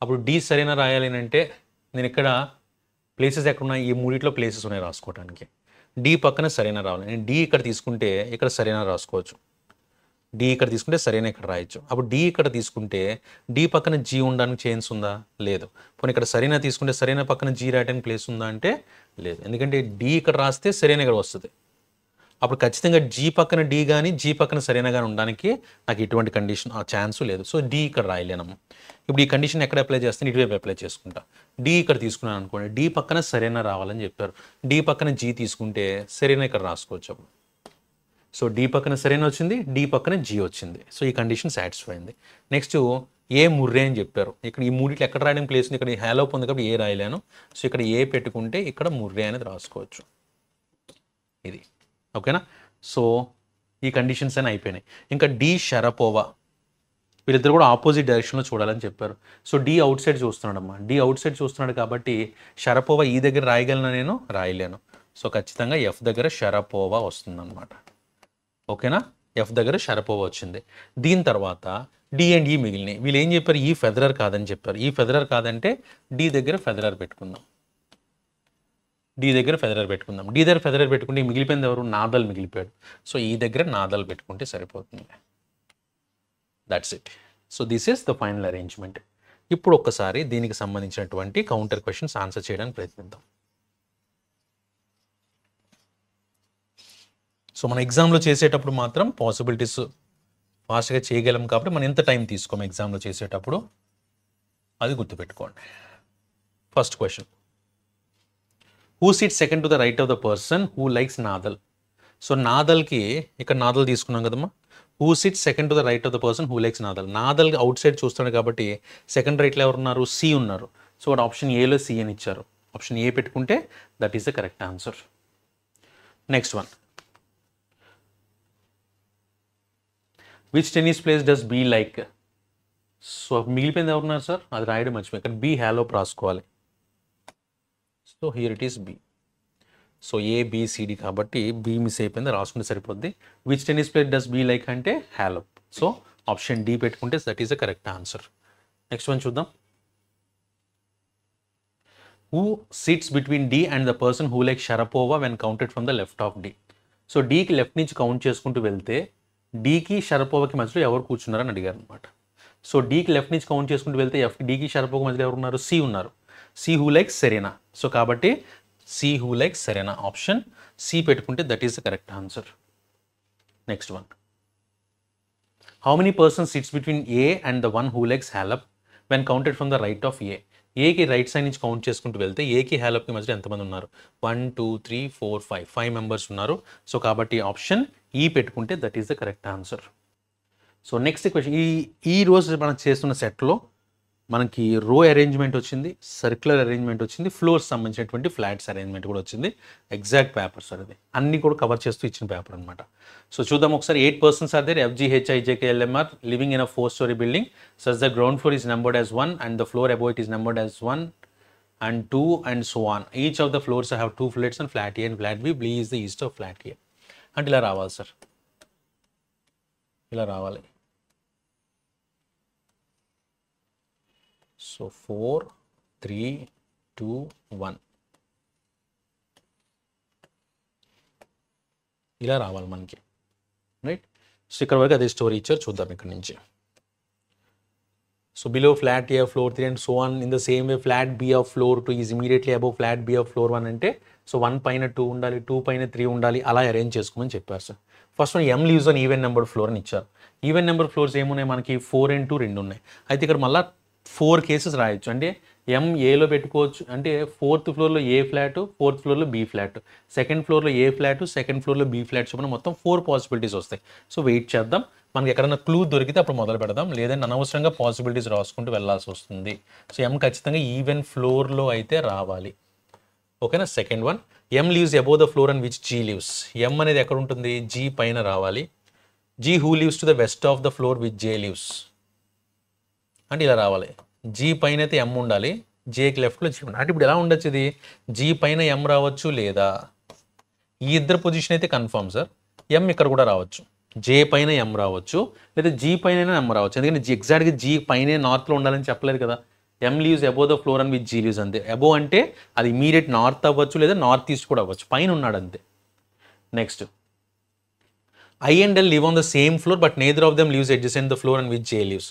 అప్పుడు డి సరైన రాయాలి అంటే నేను ఇక్కడ ప్లేసెస్ ఎక్కడున్నాయి, ఈ మూడిట్లో ప్లేసెస్ ఉన్నాయి రాసుకోవడానికి. డి పక్కన సరైన రావాలి, నేను డి ఇక్కడ తీసుకుంటే ఇక్కడ సరైన రాసుకోవచ్చు, డి ఇక్కడ తీసుకుంటే సరైన ఇక్కడ రాయొచ్చు. అప్పుడు డి ఇక్కడ తీసుకుంటే డి పక్కన జీ ఉండడానికి ఛాన్స్ ఉందా, లేదు. పోనీ ఇక్కడ సరైన తీసుకుంటే సరైన పక్కన జీ రాయడానికి ప్లేస్ ఉందా అంటే లేదు, ఎందుకంటే డి ఇక్కడ రాస్తే సరైన ఇక్కడ వస్తుంది. అప్పుడు ఖచ్చితంగా జీ పక్కన డి కానీ జీ పక్కన సరైన కానీ ఉండడానికి నాకు ఎటువంటి కండిషన్ ఆ ఛాన్స్ లేదు, సో డి ఇక్కడ రాయలేనము. ఇప్పుడు ఈ కండిషన్ ఎక్కడ అప్లై చేస్తాను, ఇటువైపు అప్లై చేసుకుంటా. డి ఇక్కడ తీసుకున్నాను అనుకోండి, డి పక్కన సరైన రావాలని చెప్పారు, డి పక్కన జీ తీసుకుంటే సరైన ఇక్కడ రాసుకోవచ్చు. అప్పుడు సో డి పక్కన సరైన వచ్చింది, డి పక్కన జీ వచ్చింది, సో ఈ కండిషన్ సాటిస్ఫై అయింది. నెక్స్ట్ ఏ ముర్రే అని చెప్పారు. ఇక్కడ ఈ మూడిట్లో ఎక్కడ రాయడానికి ప్లేస్ ఉంది, ఇక్కడ హ్యాలోప్ ఉంది కాబట్టి ఏ రాయలేను, సో ఇక్కడ ఏ పెట్టుకుంటే ఇక్కడ ముర్రే అనేది రాసుకోవచ్చు. ఇది ఓకేనా. సో ఈ కండిషన్స్ అని అయిపోయినాయి. ఇంకా డి షరపోవా, వీళ్ళిద్దరు కూడా ఆపోజిట్ డైరెక్షన్లో చూడాలని చెప్పారు. సో డి అవుట్ సైడ్ చూస్తున్నాడమ్మా, డి అవుట్ సైడ్ చూస్తున్నాడు కాబట్టి షరపోవా ఈ దగ్గర రాయగలను, నేను రాయలేను. సో ఖచ్చితంగా ఎఫ్ దగ్గర షరపోవా వస్తుందన్నమాట. ఓకేనా, ఎఫ్ దగ్గర షరపోవా వచ్చింది. దీని తర్వాత డి అండ్ ఈ మిగిలినాయి. వీళ్ళు ఏం చెప్పారు, ఈ ఫెదరర్ కాదని చెప్పారు. ఈ ఫెదరర్ కాదంటే డి దగ్గర ఫెదరర్ పెట్టుకుందాం, డి దగ్గర ఫెదరర్ పెట్టుకుందాం. డి దగ్గర ఫెదరర్ పెట్టుకుంటే మిగిలిపోయింది ఎవరు, నాదల్ మిగిలిపోయాడు. సో ఈ దగ్గర నాదల్ పెట్టుకుంటే సరిపోతుంది. That's it. So this is the final arrangement. ఇప్పుడు ఒక్కసారి దీనికి సంబంధించినటువంటి కౌంటర్ క్వశ్చన్స్ ఆన్సర్ చేయడానికి ప్రయత్నిద్దాం. సో మన ఎగ్జామ్లో చేసేటప్పుడు మాత్రం పాసిబిలిటీస్ ఫాస్ట్గా చేయగలం కాబట్టి మనం ఎంత టైం తీసుకోము ఎగ్జామ్లో చేసేటప్పుడు, అది గుర్తుపెట్టుకోండి. First question, who seat second to the right of the person who likes Nadal. So నాదల్కి ఇక్కడ నాదల్ తీసుకున్నాం కదమ్మా, who seat second to the right of the person who likes Nadal. Nadal outside చూస్తాడు కాబట్టి సెకండ్ రైట్లో ఎవరు ఉన్నారు, సి ఉన్నారు. సో వాడు ఆప్షన్ ఏలో సి అని ఇచ్చారు, ఆప్షన్ ఏ పెట్టుకుంటే that is the correct answer. Next one, which tennis plays does B like. So మిగిలిపోయింది ఎవరున్నారు సార్, అది రాయడం మర్చిపోయి, ఇక్కడ బీ హ్యాలోప్ రాసుకోవాలి. So here it is B. So A B C D కాబట్టి బి మిస్ అయిపోయింది, రాసుకుంటే సరిపోద్ది. Which tennis player does B like అంటే హ్యాలోప్. సో ఆప్షన్ డి పెట్టుకుంటే that is the correct answer. Next one చూద్దాం. Who sits between D and the person who like Sharapova when counted from the left of D. So డీకి లెఫ్ట్ నుంచి కౌంట్ చేసుకుంటూ వెళ్తే డీకి షరపోవాకి మధ్యలో ఎవరు కూర్చున్నారని అడిగారు అనమాట. సో డీకి లెఫ్ట్ నుంచి కౌంట్ చేసుకుంటూ వెళ్తే డీకి షరపోవాకి మధ్యలో ఎవరు ఉన్నారు, సి ఉన్నారు. C who likes Serena. So కాబట్టి C who likes Serena, option C పెట్టుకుంటే that is the correct answer. Next one, how many persons sits between A and the one who likes Halep when counted from the right of A. ఏకి రైట్ సైడ్ నుంచి కౌంట్ చేసుకుంటూ వెళ్తే ఏకి హ్యాలప్కి మధ్యలో ఎంతమంది ఉన్నారు, 1 2 3 4 5 మెంబర్స్ ఉన్నారు. సో కాబట్టి ఆప్షన్ ఈ పెట్టుకుంటే that is the correct answer. So next question, ఈ రోజు మనం చేస్తున్న సెట్లో మనకి రో అరేంజ్మెంట్ వచ్చింది, సర్క్యులర్ అరేంజ్మెంట్ వచ్చింది, ఫ్లోర్స్ సంబంధించినటువంటి ఫ్లాట్స్ అరేంజ్మెంట్ కూడా వచ్చింది. ఎగ్జాక్ట్ పేపర్ సార్ అది, అన్నీ కూడా కవర్ చేస్తూ ఇచ్చిన పేపర్ అనమాట. సో చూద్దాం ఒకసారి. 8 persons are there, FGHIJKLMR living in a 4-story building such the ground floor is numbered as 1 and the floor above it is numbered as 1 and 2 and so on. Each of the floors have 2 flats and flat A and flat B. B is the east of flat A. అంటే ఇలా రావాలి సార్, ఇలా రావాలి. సో 4 3 2 1 ఇలా రావాలి మనకి, రైట్. సో ఇక్కడ వరకు అదే స్టోరీ ఇచ్చారు, చూద్దాం ఇక్కడ నుంచి. So below flat A of floor 3 and so on, in the same way flat B of floor 2 is immediately above flat B of floor 1 అంటే సో 1 పైన 2 ఉండాలి, 2 పైన 3 ఉండాలి, అలా అరేంజ్ చేసుకోమని చెప్పారు sir. First one M leaves on even number floor అని ఇచ్చారు. ఈవెన్ నెంబర్ ఫ్లోర్స్ ఏమున్నాయి మనకి 4 and 2 రెండు ఉన్నాయి. అయితే ఇక్కడ మళ్ళీ 4 కేసెస్ రాయొచ్చు. అంటే M ఏలో పెట్టుకోవచ్చు, అంటే 4th ఫ్లోర్లో ఏ ఫ్లాట్, 4th ఫ్లోర్లో బి ఫ్లాట్, 2nd ఫ్లోర్లో ఏ ఫ్లాట్, 2nd ఫ్లోర్లో బి ఫ్లాట్ చొప్పున మొత్తం 4 పాసిబిలిటీస్ వస్తాయి. సో వెయిట్ చేద్దాం, మనకి ఎక్కడైనా క్లూ దొరికితే అప్పుడు మొదలు పెడదాం, లేదంటే అనవసరంగా పాసిబిలిటీస్ రాసుకుంటూ వెళ్ళాల్సి వస్తుంది. సో M ఖచ్చితంగా ఈవెన్ ఫ్లోర్లో అయితే రావాలి, ఓకేనా. Second one, M leaves above the floor and which G leaves. M అనేది ఎక్కడ ఉంటుంది, G పైన రావాలి. G who lives to the west of the floor which J leaves, అంటే ఇలా రావాలి. G పైన అయితే M ఉండాలి, Jకి లెఫ్ట్లో G ఉండాలి. అంటే ఇప్పుడు ఎలా ఉండొచ్చు, ఇది G పైన M రావచ్చు, లేదా ఈ ఇద్దరు పొజిషన్ అయితే కన్ఫర్మ్ సార్, M ఇక్కడ కూడా రావచ్చు, J పైన M రావచ్చు, లేదా G పైన M రావచ్చు. ఎందుకంటే ఎగ్జాక్ట్గా G పైన నార్త్లో ఉండాలని చెప్పలేదు కదా. M leaves above the floor and with G leaves అంతే. అబోవ్ అంటే అది ఇమీడియట్ నార్త్ అవ్వచ్చు, లేదా నార్త్ ఈస్ట్ కూడా అవ్వచ్చు, పైన ఉన్నాడు అంతే. Next, I and L live on the same floor but neither of them lives adjacent the floor on which J lives.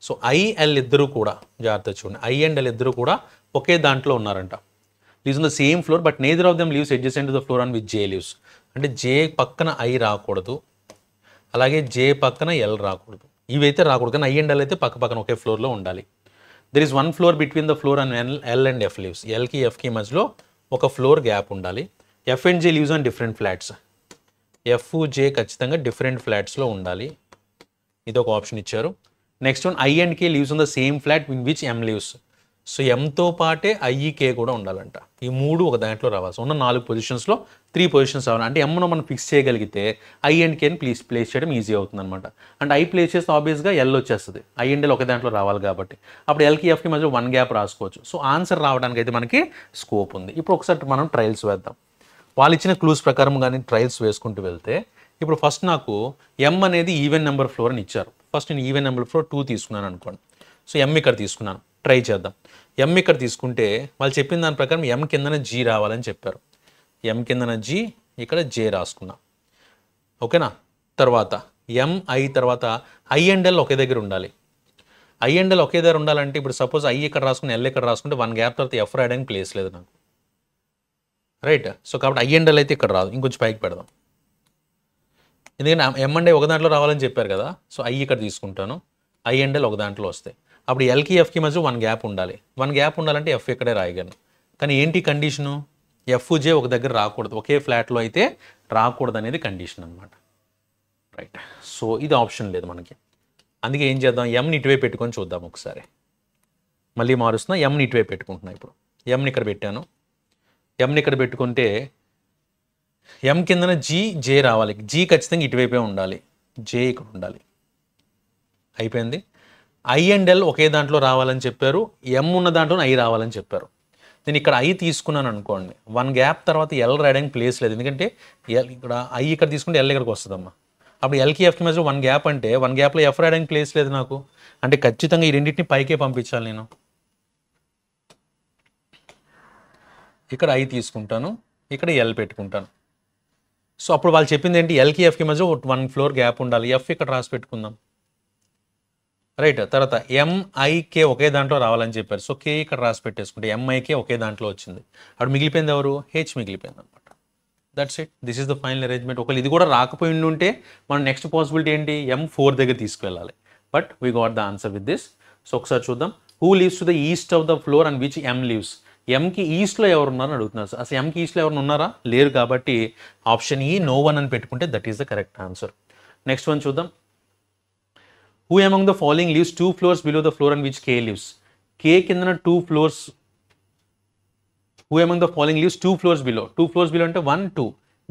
So I, L ఇద్దరు కూడా జాగ్రత్త చూడండి, I and L ఇద్దరు కూడా ఒకే దాంట్లో ఉన్నారంట. lives on the same floor but neither of them lives adjacent to the floor on which J lives. అంటే J పక్కన I రాకూడదు, అలాగే J పక్కన L రాకూడదు, ఇవైతే రాకూడదు. కానీ I and L అయితే పక్క పక్కన ఒకే ఫ్లోర్లో ఉండాలి. There is 1 floor between the floor and L and F lives. Lకి Fకి మధ్యలో ఒక ఫ్లోర్ గ్యాప్ ఉండాలి. F and J lives on different flats. F, J ఖచ్చితంగా డిఫరెంట్ ఫ్లాట్స్లో ఉండాలి, ఇది ఒక ఆప్షన్ ఇచ్చారు. Next one, I and K lives on the same flat in which M lives. So Mతో పాటే I, K కూడా ఉండాలంట. ఈ మూడు ఒక దాంట్లో రావాలి. ఉన్న 4 పొజిషన్స్లో 3 పొజిషన్స్ రావాలి. అంటే Mను మనం ఫిక్స్ చేయగలిగితే I and Kని ప్లేస్ చేయడం ఈజీ అవుతుంది అనమాట. అంటే I ప్లేస్ చేస్తే ఆబ్వియస్గా L వచ్చేస్తుంది, I and L ఒక దాంట్లో రావాలి కాబట్టి. అప్పుడు Lకి Fకి మధ్య 1 గ్యాప్ రాసుకోవచ్చు. సో ఆన్సర్ రావడానికి అయితే మనకి స్కోప్ ఉంది. ఇప్పుడు ఒకసారి మనం ట్రయల్స్ వేద్దాం. వాళ్ళు ఇచ్చిన క్లూస్ ప్రకారం కానీ ట్రయల్స్ వేసుకుంటూ వెళ్తే, ఇప్పుడు ఫస్ట్ నాకు M అనేది ఈవెన్ నెంబర్ ఫ్లోర్ అని ఇచ్చారు. ఫస్ట్ నేను ఈవెన్ నెంబర్ ఫ్లోర్ 2 తీసుకున్నాను అనుకోండి. సో M ఇక్కడ తీసుకున్నాను, ట్రై చేద్దాం. M ఇక్కడ తీసుకుంటే వాళ్ళు చెప్పిన దాని ప్రకారం M కిందన G రావాలని చెప్పారు. M కిందన G, ఇక్కడ J రాసుకున్నా, ఓకేనా. తర్వాత M, I, తర్వాత I and L ఒకే దగ్గర ఉండాలి. I and L ఒకే దగ్గర ఉండాలంటే ఇప్పుడు సపోజ్ I ఇక్కడ రాసుకుని L ఇక్కడ రాసుకుంటే 1 గ్యాప్ తర్వాత F రాయడానికి ప్లేస్ లేదు నాకు, రైట్. సో కాబట్టి I and L అయితే ఇక్కడ రాదు, ఇంకొంచెం పైకి పెడదాం. ఎందుకంటే M and I ఒక దాంట్లో రావాలని చెప్పారు కదా. సో I ఇక్కడ తీసుకుంటాను, I and L ఒక దాంట్లో వస్తాయి. అప్పుడు Lకి Fకి మధ్య 1 గ్యాప్ ఉండాలి. 1 గ్యాప్ ఉండాలంటే F ఇక్కడే రాయగలను. కానీ ఏంటి కండిషను, F, J ఒక దగ్గర రాకూడదు, ఒకే ఫ్లాట్లో అయితే రాకూడదు అనేది కండిషన్ అనమాట, రైట్. సో ఇది ఆప్షన్ లేదు మనకి. అందుకే ఏం చేద్దాం, Mని ఇటువైపు పెట్టుకొని చూద్దాం ఒకసారి. మళ్ళీ మారుస్తున్నా, Mని ఇటువైపు పెట్టుకుంటున్నా. ఇప్పుడు Mని ఇక్కడ పెట్టాను, Mని ఇక్కడ పెట్టుకుంటే M కిందన G, J రావాలి. G ఖచ్చితంగా ఇటువైపే ఉండాలి, J ఇక్కడ ఉండాలి. అయిపోయింది. I and L ఒకే దాంట్లో రావాలని చెప్పారు, M ఉన్న దాంట్లో I రావాలని చెప్పారు. నేను ఇక్కడ I తీసుకున్నాను అనుకోండి, 1 గ్యాప్ తర్వాత L రాయడానికి ప్లేస్ లేదు. ఎందుకంటే ఇక్కడ I ఇక్కడ తీసుకుంటే L ఇక్కడికి వస్తుందమ్మా. అప్పుడు Lకి Fకి మధ్య 1 గ్యాప్ అంటే 1 గ్యాప్లో F రాయడానికి ప్లేస్ లేదు నాకు. అంటే ఖచ్చితంగా ఈ రెండింటిని పైకే పంపించాలి నేను. ఇక్కడ I తీసుకుంటాను, ఇక్కడ L పెట్టుకుంటాను. సో అప్పుడు వాళ్ళు చెప్పింది ఏంటి, Lకి Fకి మధ్య 1 ఫ్లోర్ గ్యాప్ ఉండాలి. F ఇక్కడ రాసి పెట్టుకుందాం, రైట్. తర్వాత M, I, K ఒకే దాంట్లో రావాలని చెప్పారు. సో K ఇక్కడ రాసి పెట్టేసుకుంటే M, I, K ఒకే దాంట్లో వచ్చింది. అప్పుడు మిగిలిపోయింది ఎవరు, H మిగిలిపోయింది అనమాట. That's it, this is the final arrangement. ఒకవేళ ఇది కూడా రాకపోయి ఉంటే మనం నెక్స్ట్ పాసిబిలిటీ ఏంటి, M 4 దగ్గర తీసుకువెళ్ళాలి. But we got the answer with this. So ఒకసారి చూద్దాం. Who lives to the east of the floor and which M lives. Mకి ఈస్ట్లో ఎవరు ఉన్నారని అడుగుతున్నారు. అసలు Mకి ఈస్ట్లో ఎవరు ఉన్నారా, లేరు. కాబట్టి ఆప్షన్ ఈ, నో వన్ అని పెట్టుకుంటే that is the correct answer. Next one చూద్దాం. Who among the following lives 2 floors below the floor on which K lives? కే కిందన 2 floors, who among the following lives 2 floors below. 2 floors below అంటే 1, 2.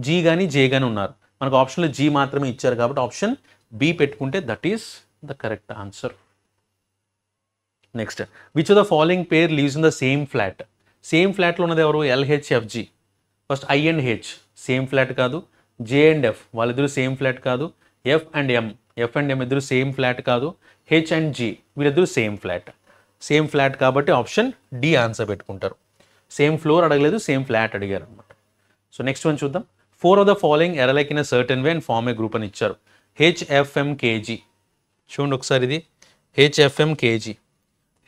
జీ కానీ జే కానీ ఉన్నారు. మనకు ఆప్షన్లో జీ మాత్రమే ఇచ్చారు కాబట్టి ఆప్షన్ బి పెట్టుకుంటే that is the correct answer. Next, which of the following pair lives in the same flat. Same ఫ్లాట్లో ఉన్నది ఎవరు? L H F G. First I and H same flat కాదు, జే అండ్ ఎఫ్ వాళ్ళిద్దరు సేమ్ ఫ్లాట్ కాదు, ఎఫ్ అండ్ ఎం ఇద్దరు సేమ్ ఫ్లాట్ కాదు, హెచ్ అండ్ జి వీళ్ళిద్దరు సేమ్ ఫ్లాట్. సేమ్ ఫ్లాట్ కాబట్టి ఆప్షన్ డి ఆన్సర్ పెట్టుకుంటారు. సేమ్ ఫ్లోర్ అడగలేదు, సేమ్ ఫ్లాట్ అడిగారు అనమాట. సో నెక్స్ట్ వన్ చూద్దాం. 4 of the following are like in a certain way and form a group అని ఇచ్చారు. హెచ్ఎఫ్ఎంకేజీ చూడండి ఒకసారి, ఇది హెచ్ఎఫ్ఎంకేజీ,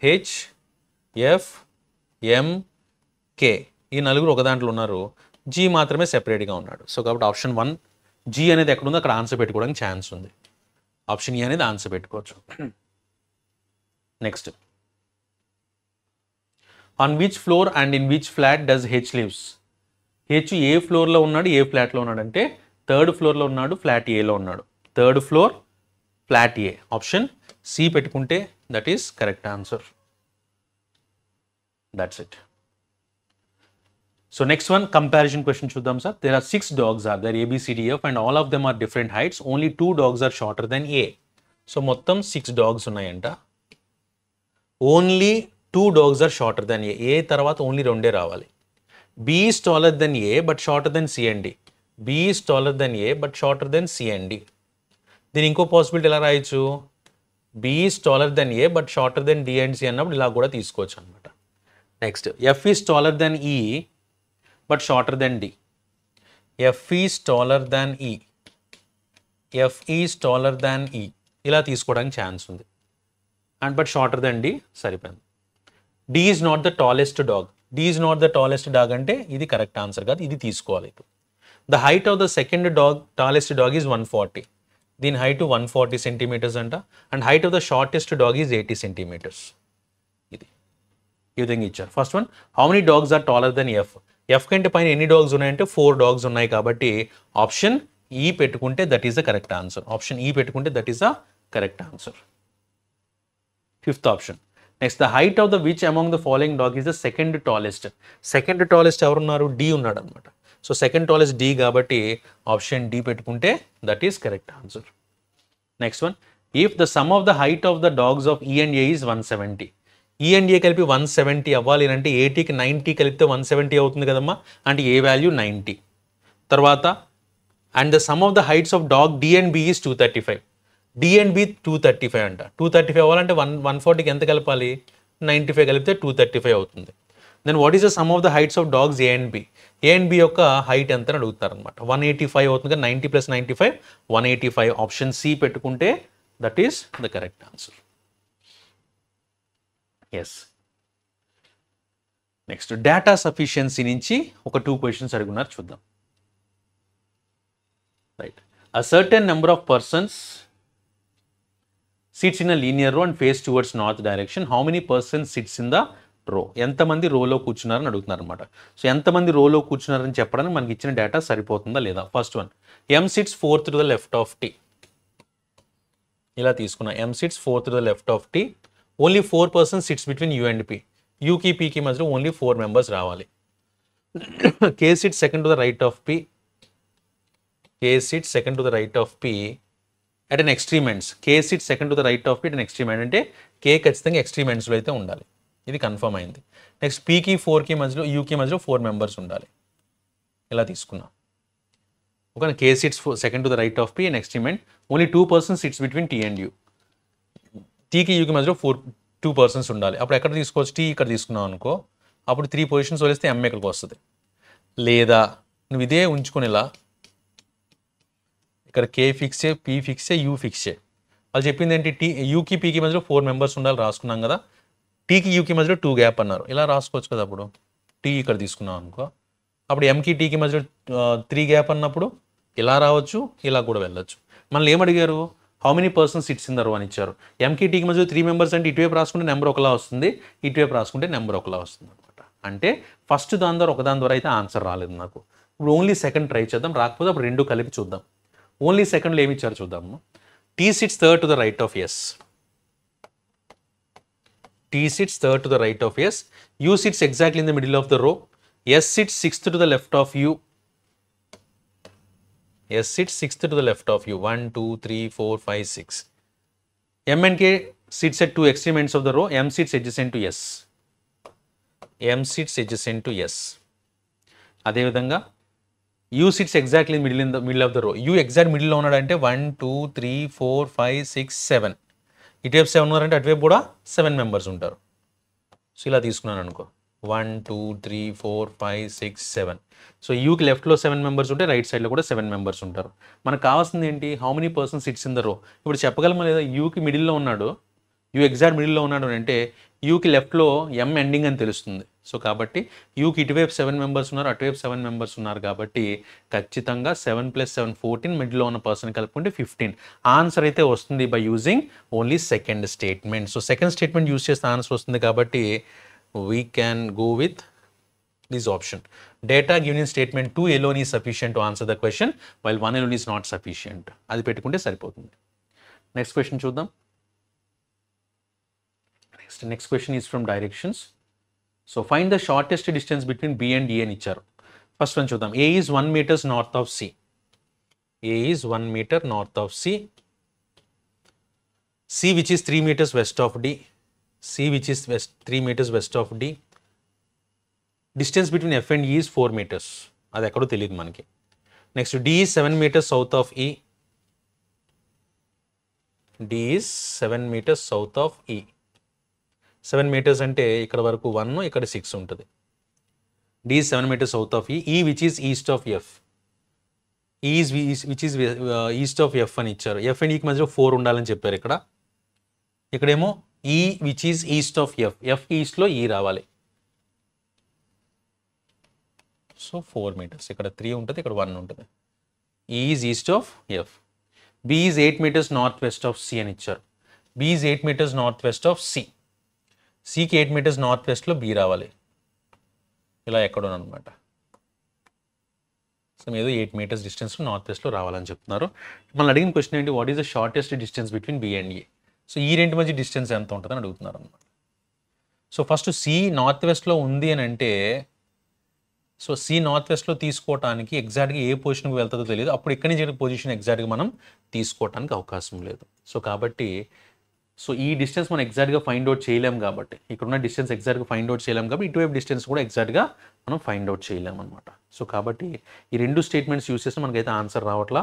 హెచ్ఎఫ్ఎంకే ఈ నలుగురు ఒక దాంట్లో ఉన్నారు, జీ మాత్రమే సెపరేట్గా ఉన్నాడు. సో కాబట్టి ఆప్షన్ 1 జీ అనేది ఎక్కడుందో అక్కడ ఆన్సర్ పెట్టుకోవడానికి ఛాన్స్ ఉంది. ఆప్షన్ ఈ అనేది ఆన్సర్ పెట్టుకోవచ్చు. Next, on which floor and in which flat does H lives. H A ఫ్లోర్లో ఉన్నాడు, ఏ ఫ్లాట్లో ఉన్నాడు అంటే 3rd ఫ్లోర్లో ఉన్నాడు, ఫ్లాట్ ఏలో ఉన్నాడు. 3rd ఫ్లోర్, ఫ్లాట్ ఏ. ఆప్షన్ సి పెట్టుకుంటే that is correct answer. That's it. So next one, comparison question చూద్దాం sir. There are 6 dogs are there, A, B, C, D, F and all of them are different heights. Only 2 dogs are shorter than A. So మొత్తం 6 dogs ఉన్నాయంట. Only 2 dogs are shorter than A. A తర్వాత ఓన్లీ రెండే రావాలి. B is taller than A but shorter than C and D. B is taller than A but shorter than C and D. దీని ఇంకో పాసిబిలిటీ ఎలా రాయొచ్చు? B is taller than A but shorter than D and C అన్నప్పుడు ఇలా కూడా తీసుకోవచ్చు అనమాట. Next, F is taller than E but shorter than D. F is taller than E. F is taller than E. ఇలా తీసుకోవడానికి ఛాన్స్ ఉంది. And but shorter than D సరిపోయింది. D is not the tallest dog. D is not the tallest dog అంటే ఇది కరెక్ట్ ఆన్సర్ కాదు, ఇది తీసుకోవాలి. The height of the second dog, tallest dog is 140. దీని హైట్ 140 సెంటీమీటర్స్ అంట. And height of the shortest dog is 80 centimetres. ఇది ఈ విధంగా ఇచ్చారు. First one, how many dogs are taller than F. F కంటే పైన ఎన్ని డాగ్స్ ఉన్నాయంటే 4 డాగ్స్ ఉన్నాయి కాబట్టి ఆప్షన్ ఈ పెట్టుకుంటే that is the correct answer. Option ఈ పెట్టుకుంటే that is the correct answer. 5th option. Next, the height of the which among the following dog is the second tallest. Second tallest ఎవరున్నారు? డి ఉన్నాడు అనమాట. సో సెకండ్ టాలెస్ట్ డి కాబట్టి ఆప్షన్ డి పెట్టుకుంటే that is correct answer. Next one, if the sum of the height of the dogs of ఈ అండ్ ఏ ఈజ్ 170. ఈ అండ్ ఏ కలిపి 170 అవ్వాలి అంటే 80కి 90 కలిపితే 170 అవుతుంది కదమ్మా, అంటే ఏ వాల్యూ 90. తర్వాత and the sum of the heights of dog D and B is 235. D and B 235 అంట. 235 అవ్వాలంటే 140కి ఎంత కలపాలి? 95 కలిపితే 235 అవుతుంది. Then what is the sum of the heights of dogs A and B. ఏ అండ్ బి యొక్క హైట్ ఎంత అని అడుగుతారనమాట. 185 అవుతుంది కదా, 90 + 95 185. ఆప్షన్ సి పెట్టుకుంటే that is the correct answer. Yes. Next, data sufficiency నుంచి ఒక 2 క్వశ్చన్స్ అడుగున్నారు, చూద్దాం. Right, a certain number of persons sits in a linear row and face towards north direction. How many persons sits in the row. ఎంతమంది రోలో కూర్చున్నారని అడుగుతున్నారు అనమాట. సో ఎంతమంది రోలో కూర్చున్నారని చెప్పడానికి మనకి ఇచ్చిన డేటా సరిపోతుందా లేదా. First one, M sits 4th to the left of T. ఇలా తీసుకున్నా, M sits 4th to the left of T. Only 4 persons sits between U and P. యూకి పీకి మధ్యలో ఓన్లీ 4 members రావాలి. K sit second to the right of P. K sit second to the right of P at an extreme ends. K sit second to the right of P at an extreme end అంటే కే ఖచ్చితంగా ఎక్స్ట్రీమ్ ఎండ్స్లో అయితే ఉండాలి. ఇది కన్ఫర్మ్ అయింది. నెక్స్ట్, పీకి 4కి మధ్యలో యూకి మధ్యలో 4 members ఉండాలి. ఇలా తీసుకున్నాం. Okay, K sits second to the right of P and extreme end. Only 2 persons sits between T and U. టీకి యూకి మధ్యలో 2 persons ఉండాలి. అప్పుడు ఎక్కడ తీసుకోవచ్చు? టీ ఇక్కడ తీసుకున్నావు అనుకో, అప్పుడు 3 positions వదిలేస్తే ఎం ఇక్కడికి వస్తుంది. లేదా నువ్వు ఇదే ఉంచుకొని ఇలా ఇక్కడ కే ఫిక్సే, పీ ఫిక్సే, యూ ఫిక్సే. వాళ్ళు చెప్పింది ఏంటి? టీ యూకి పీకి మధ్యలో 4 members ఉండాలి రాసుకున్నాం కదా. టీకి యూకి మధ్యలో 2 గ్యాప్ అన్నారు, ఇలా రాసుకోవచ్చు కదా. అప్పుడు టీ ఇక్కడ తీసుకున్నాం అనుకో, అప్పుడు ఎంకి టీకి మధ్యలో 3 గ్యాప్ అన్నప్పుడు ఇలా రావచ్చు, ఇలా కూడా వెళ్ళొచ్చు. మనల్ని ఏమడిగారు? How many persons sits in the row అని ఇచ్చారు. ఎంకి టీకి మధ్యలో 3 members అంటే ఇటువైపు రాసుకుంటే నెంబర్ ఒకలా వస్తుంది, ఇటువైపు రాసుకుంటే నెంబర్ ఒకలా వస్తుంది అనమాట. అంటే ఫస్ట్ దాని ద్వారా ఒకదాని ద్వారా అయితే ఆన్సర్ రాలేదు నాకు. ఇప్పుడు ఓన్లీ సెకండ్ ట్రై చేద్దాం, రాకపోతే అప్పుడు 2 కలిపి చూద్దాం. ఓన్లీ సెకండ్లో ఏమి ఇచ్చారు చూద్దాము. T sits 3rd to the right of S. T sits third to the right of S. U sits exactly in the middle of the row. S sits sixth to the left of U. S sits sixth to the left of U. 1, 2, 3, 4, 5, 6. M and K sits at two extreme ends of the row. M sits adjacent to S. M sits adjacent to S. అదేవిధంగా U sits exactly in the middle of the row. U exact middle లో ఉన్నాడంటే 1, 2, 3, 4, 5, 6, 7. ఇటువైపు 7 ఉన్నారంటే అటువైపు కూడా 7 మెంబర్స్ ఉంటారు. సో ఇలా తీసుకున్నాను అనుకో, 1, 2, 3, 4, 5, 6, 7. సో యూకి లెఫ్ట్లో 7 మెంబర్స్ ఉంటే రైట్ సైడ్లో కూడా 7 మెంబర్స్ ఉంటారు. మనకు కావాల్సింది ఏంటి, how many persons sits in the రో. ఇప్పుడు చెప్పగలమా లేదా, యూకి మిడిల్లో ఉన్నాడు, యూ ఎగ్జాక్ట్ మిడిల్లో ఉన్నాడు అంటే యూకి లెఫ్ట్లో ఎం ఎండింగ్ అని తెలుస్తుంది. సో కాబట్టి యూకి ఇటువైపు 7 మెంబర్స్ ఉన్నారు, అటువైపు 7 మెంబర్స్ ఉన్నారు కాబట్టి ఖచ్చితంగా 7 + 7 14, మిడిల్లో ఉన్న పర్సన్ కలుపుకుంటే 15. ఆన్సర్ అయితే వస్తుంది by using only second statement. So second statement use చేస్తే ఆన్సర్ వస్తుంది కాబట్టి we can go with this option. Data given in statement 2 alone is sufficient to answer the question, while 1 alone is not sufficient. అది పెట్టుకుంటే సరిపోతుంది. నెక్స్ట్ క్వశ్చన్ చూద్దాం. Next question is from directions. So find the shortest distance between B and E అని ఇచ్చారు. ఫస్ట్ వన్ చూద్దాం. A is 1 meters north of C. A is 1 meter north of C. C which is 3 meters west of D. C which is 3 meters west of D. Distance between F and E is 4 meters. అది ఎక్కడో తెలియదు మనకి. Next D is 7 meters south of E. D is 7 meters south of E. 7 meters అంటే ఇక్కడ వరకు 1, ఇక్కడ 6 ఉంటుంది. D is 7 meters south of E. E which is east of F. E is which is east of F అని ఇచ్చారు. F and Eకి మధ్యలో 4 ఉండాలని చెప్పారు ఇక్కడ. ఇక్కడేమో E which is east of F. F ఈస్ట్లో E రావాలి. So 4 meters. ఇక్కడ 3 ఉంటుంది, ఇక్కడ 1 ఉంటుంది. E is east of F. B is 8 meters north west of C అని ఇచ్చారు. B is 8 meters north west of C. Cకి 8 meters north westలో B రావాలి. ఇలా ఎక్కడో అనమాట. సో ఏదో 8 meters డిస్టెన్స్ నార్త్ వెస్ట్లో రావాలని చెప్తున్నారు. మనం అడిగిన క్వశ్చన్ ఏంటి, what is the shortest distance between B and E. So ఈ రెండు మధ్య డిస్టెన్స్ ఎంత ఉంటుందని అడుగుతున్నారు అనమాట. సో ఫస్ట్ C నార్త్ వెస్ట్లో ఉంది అని అంటే, సో C నార్త్ వెస్ట్లో తీసుకోవటానికి ఎగ్జాక్ట్గా ఏ పొజిషన్కి వెళ్తుందో తెలియదు. అప్పుడు ఎక్కడి నుంచి పొజిషన్ ఎగ్జాక్ట్గా మనం తీసుకోవటానికి అవకాశం లేదు. సో కాబట్టి సో ఈ డిస్టెన్స్ మనం ఎగ్జాక్ట్గా ఫైండ్ అవుట్ చేయలేం కాబట్టి, ఇక్కడున్న డిస్టెన్స్ ఎగ్జాక్ట్గా ఫైండ్ అవుట్ చేయలేం కాబట్టి ఇటువైపు డిస్టెన్స్ కూడా ఎగ్జాక్ట్గా మనం ఫైండ్ అవుట్ చేయలేం అనమాట. సో కాబట్టి ఈ రెండు స్టేట్మెంట్స్ యూస్ చేస్తే మనకైతే ఆన్సర్ రావట్లా.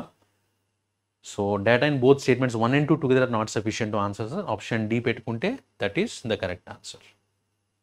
So data in both statements 1 and 2 together are not sufficient to answer. Option D పెట్టుకుంటే that is the correct answer.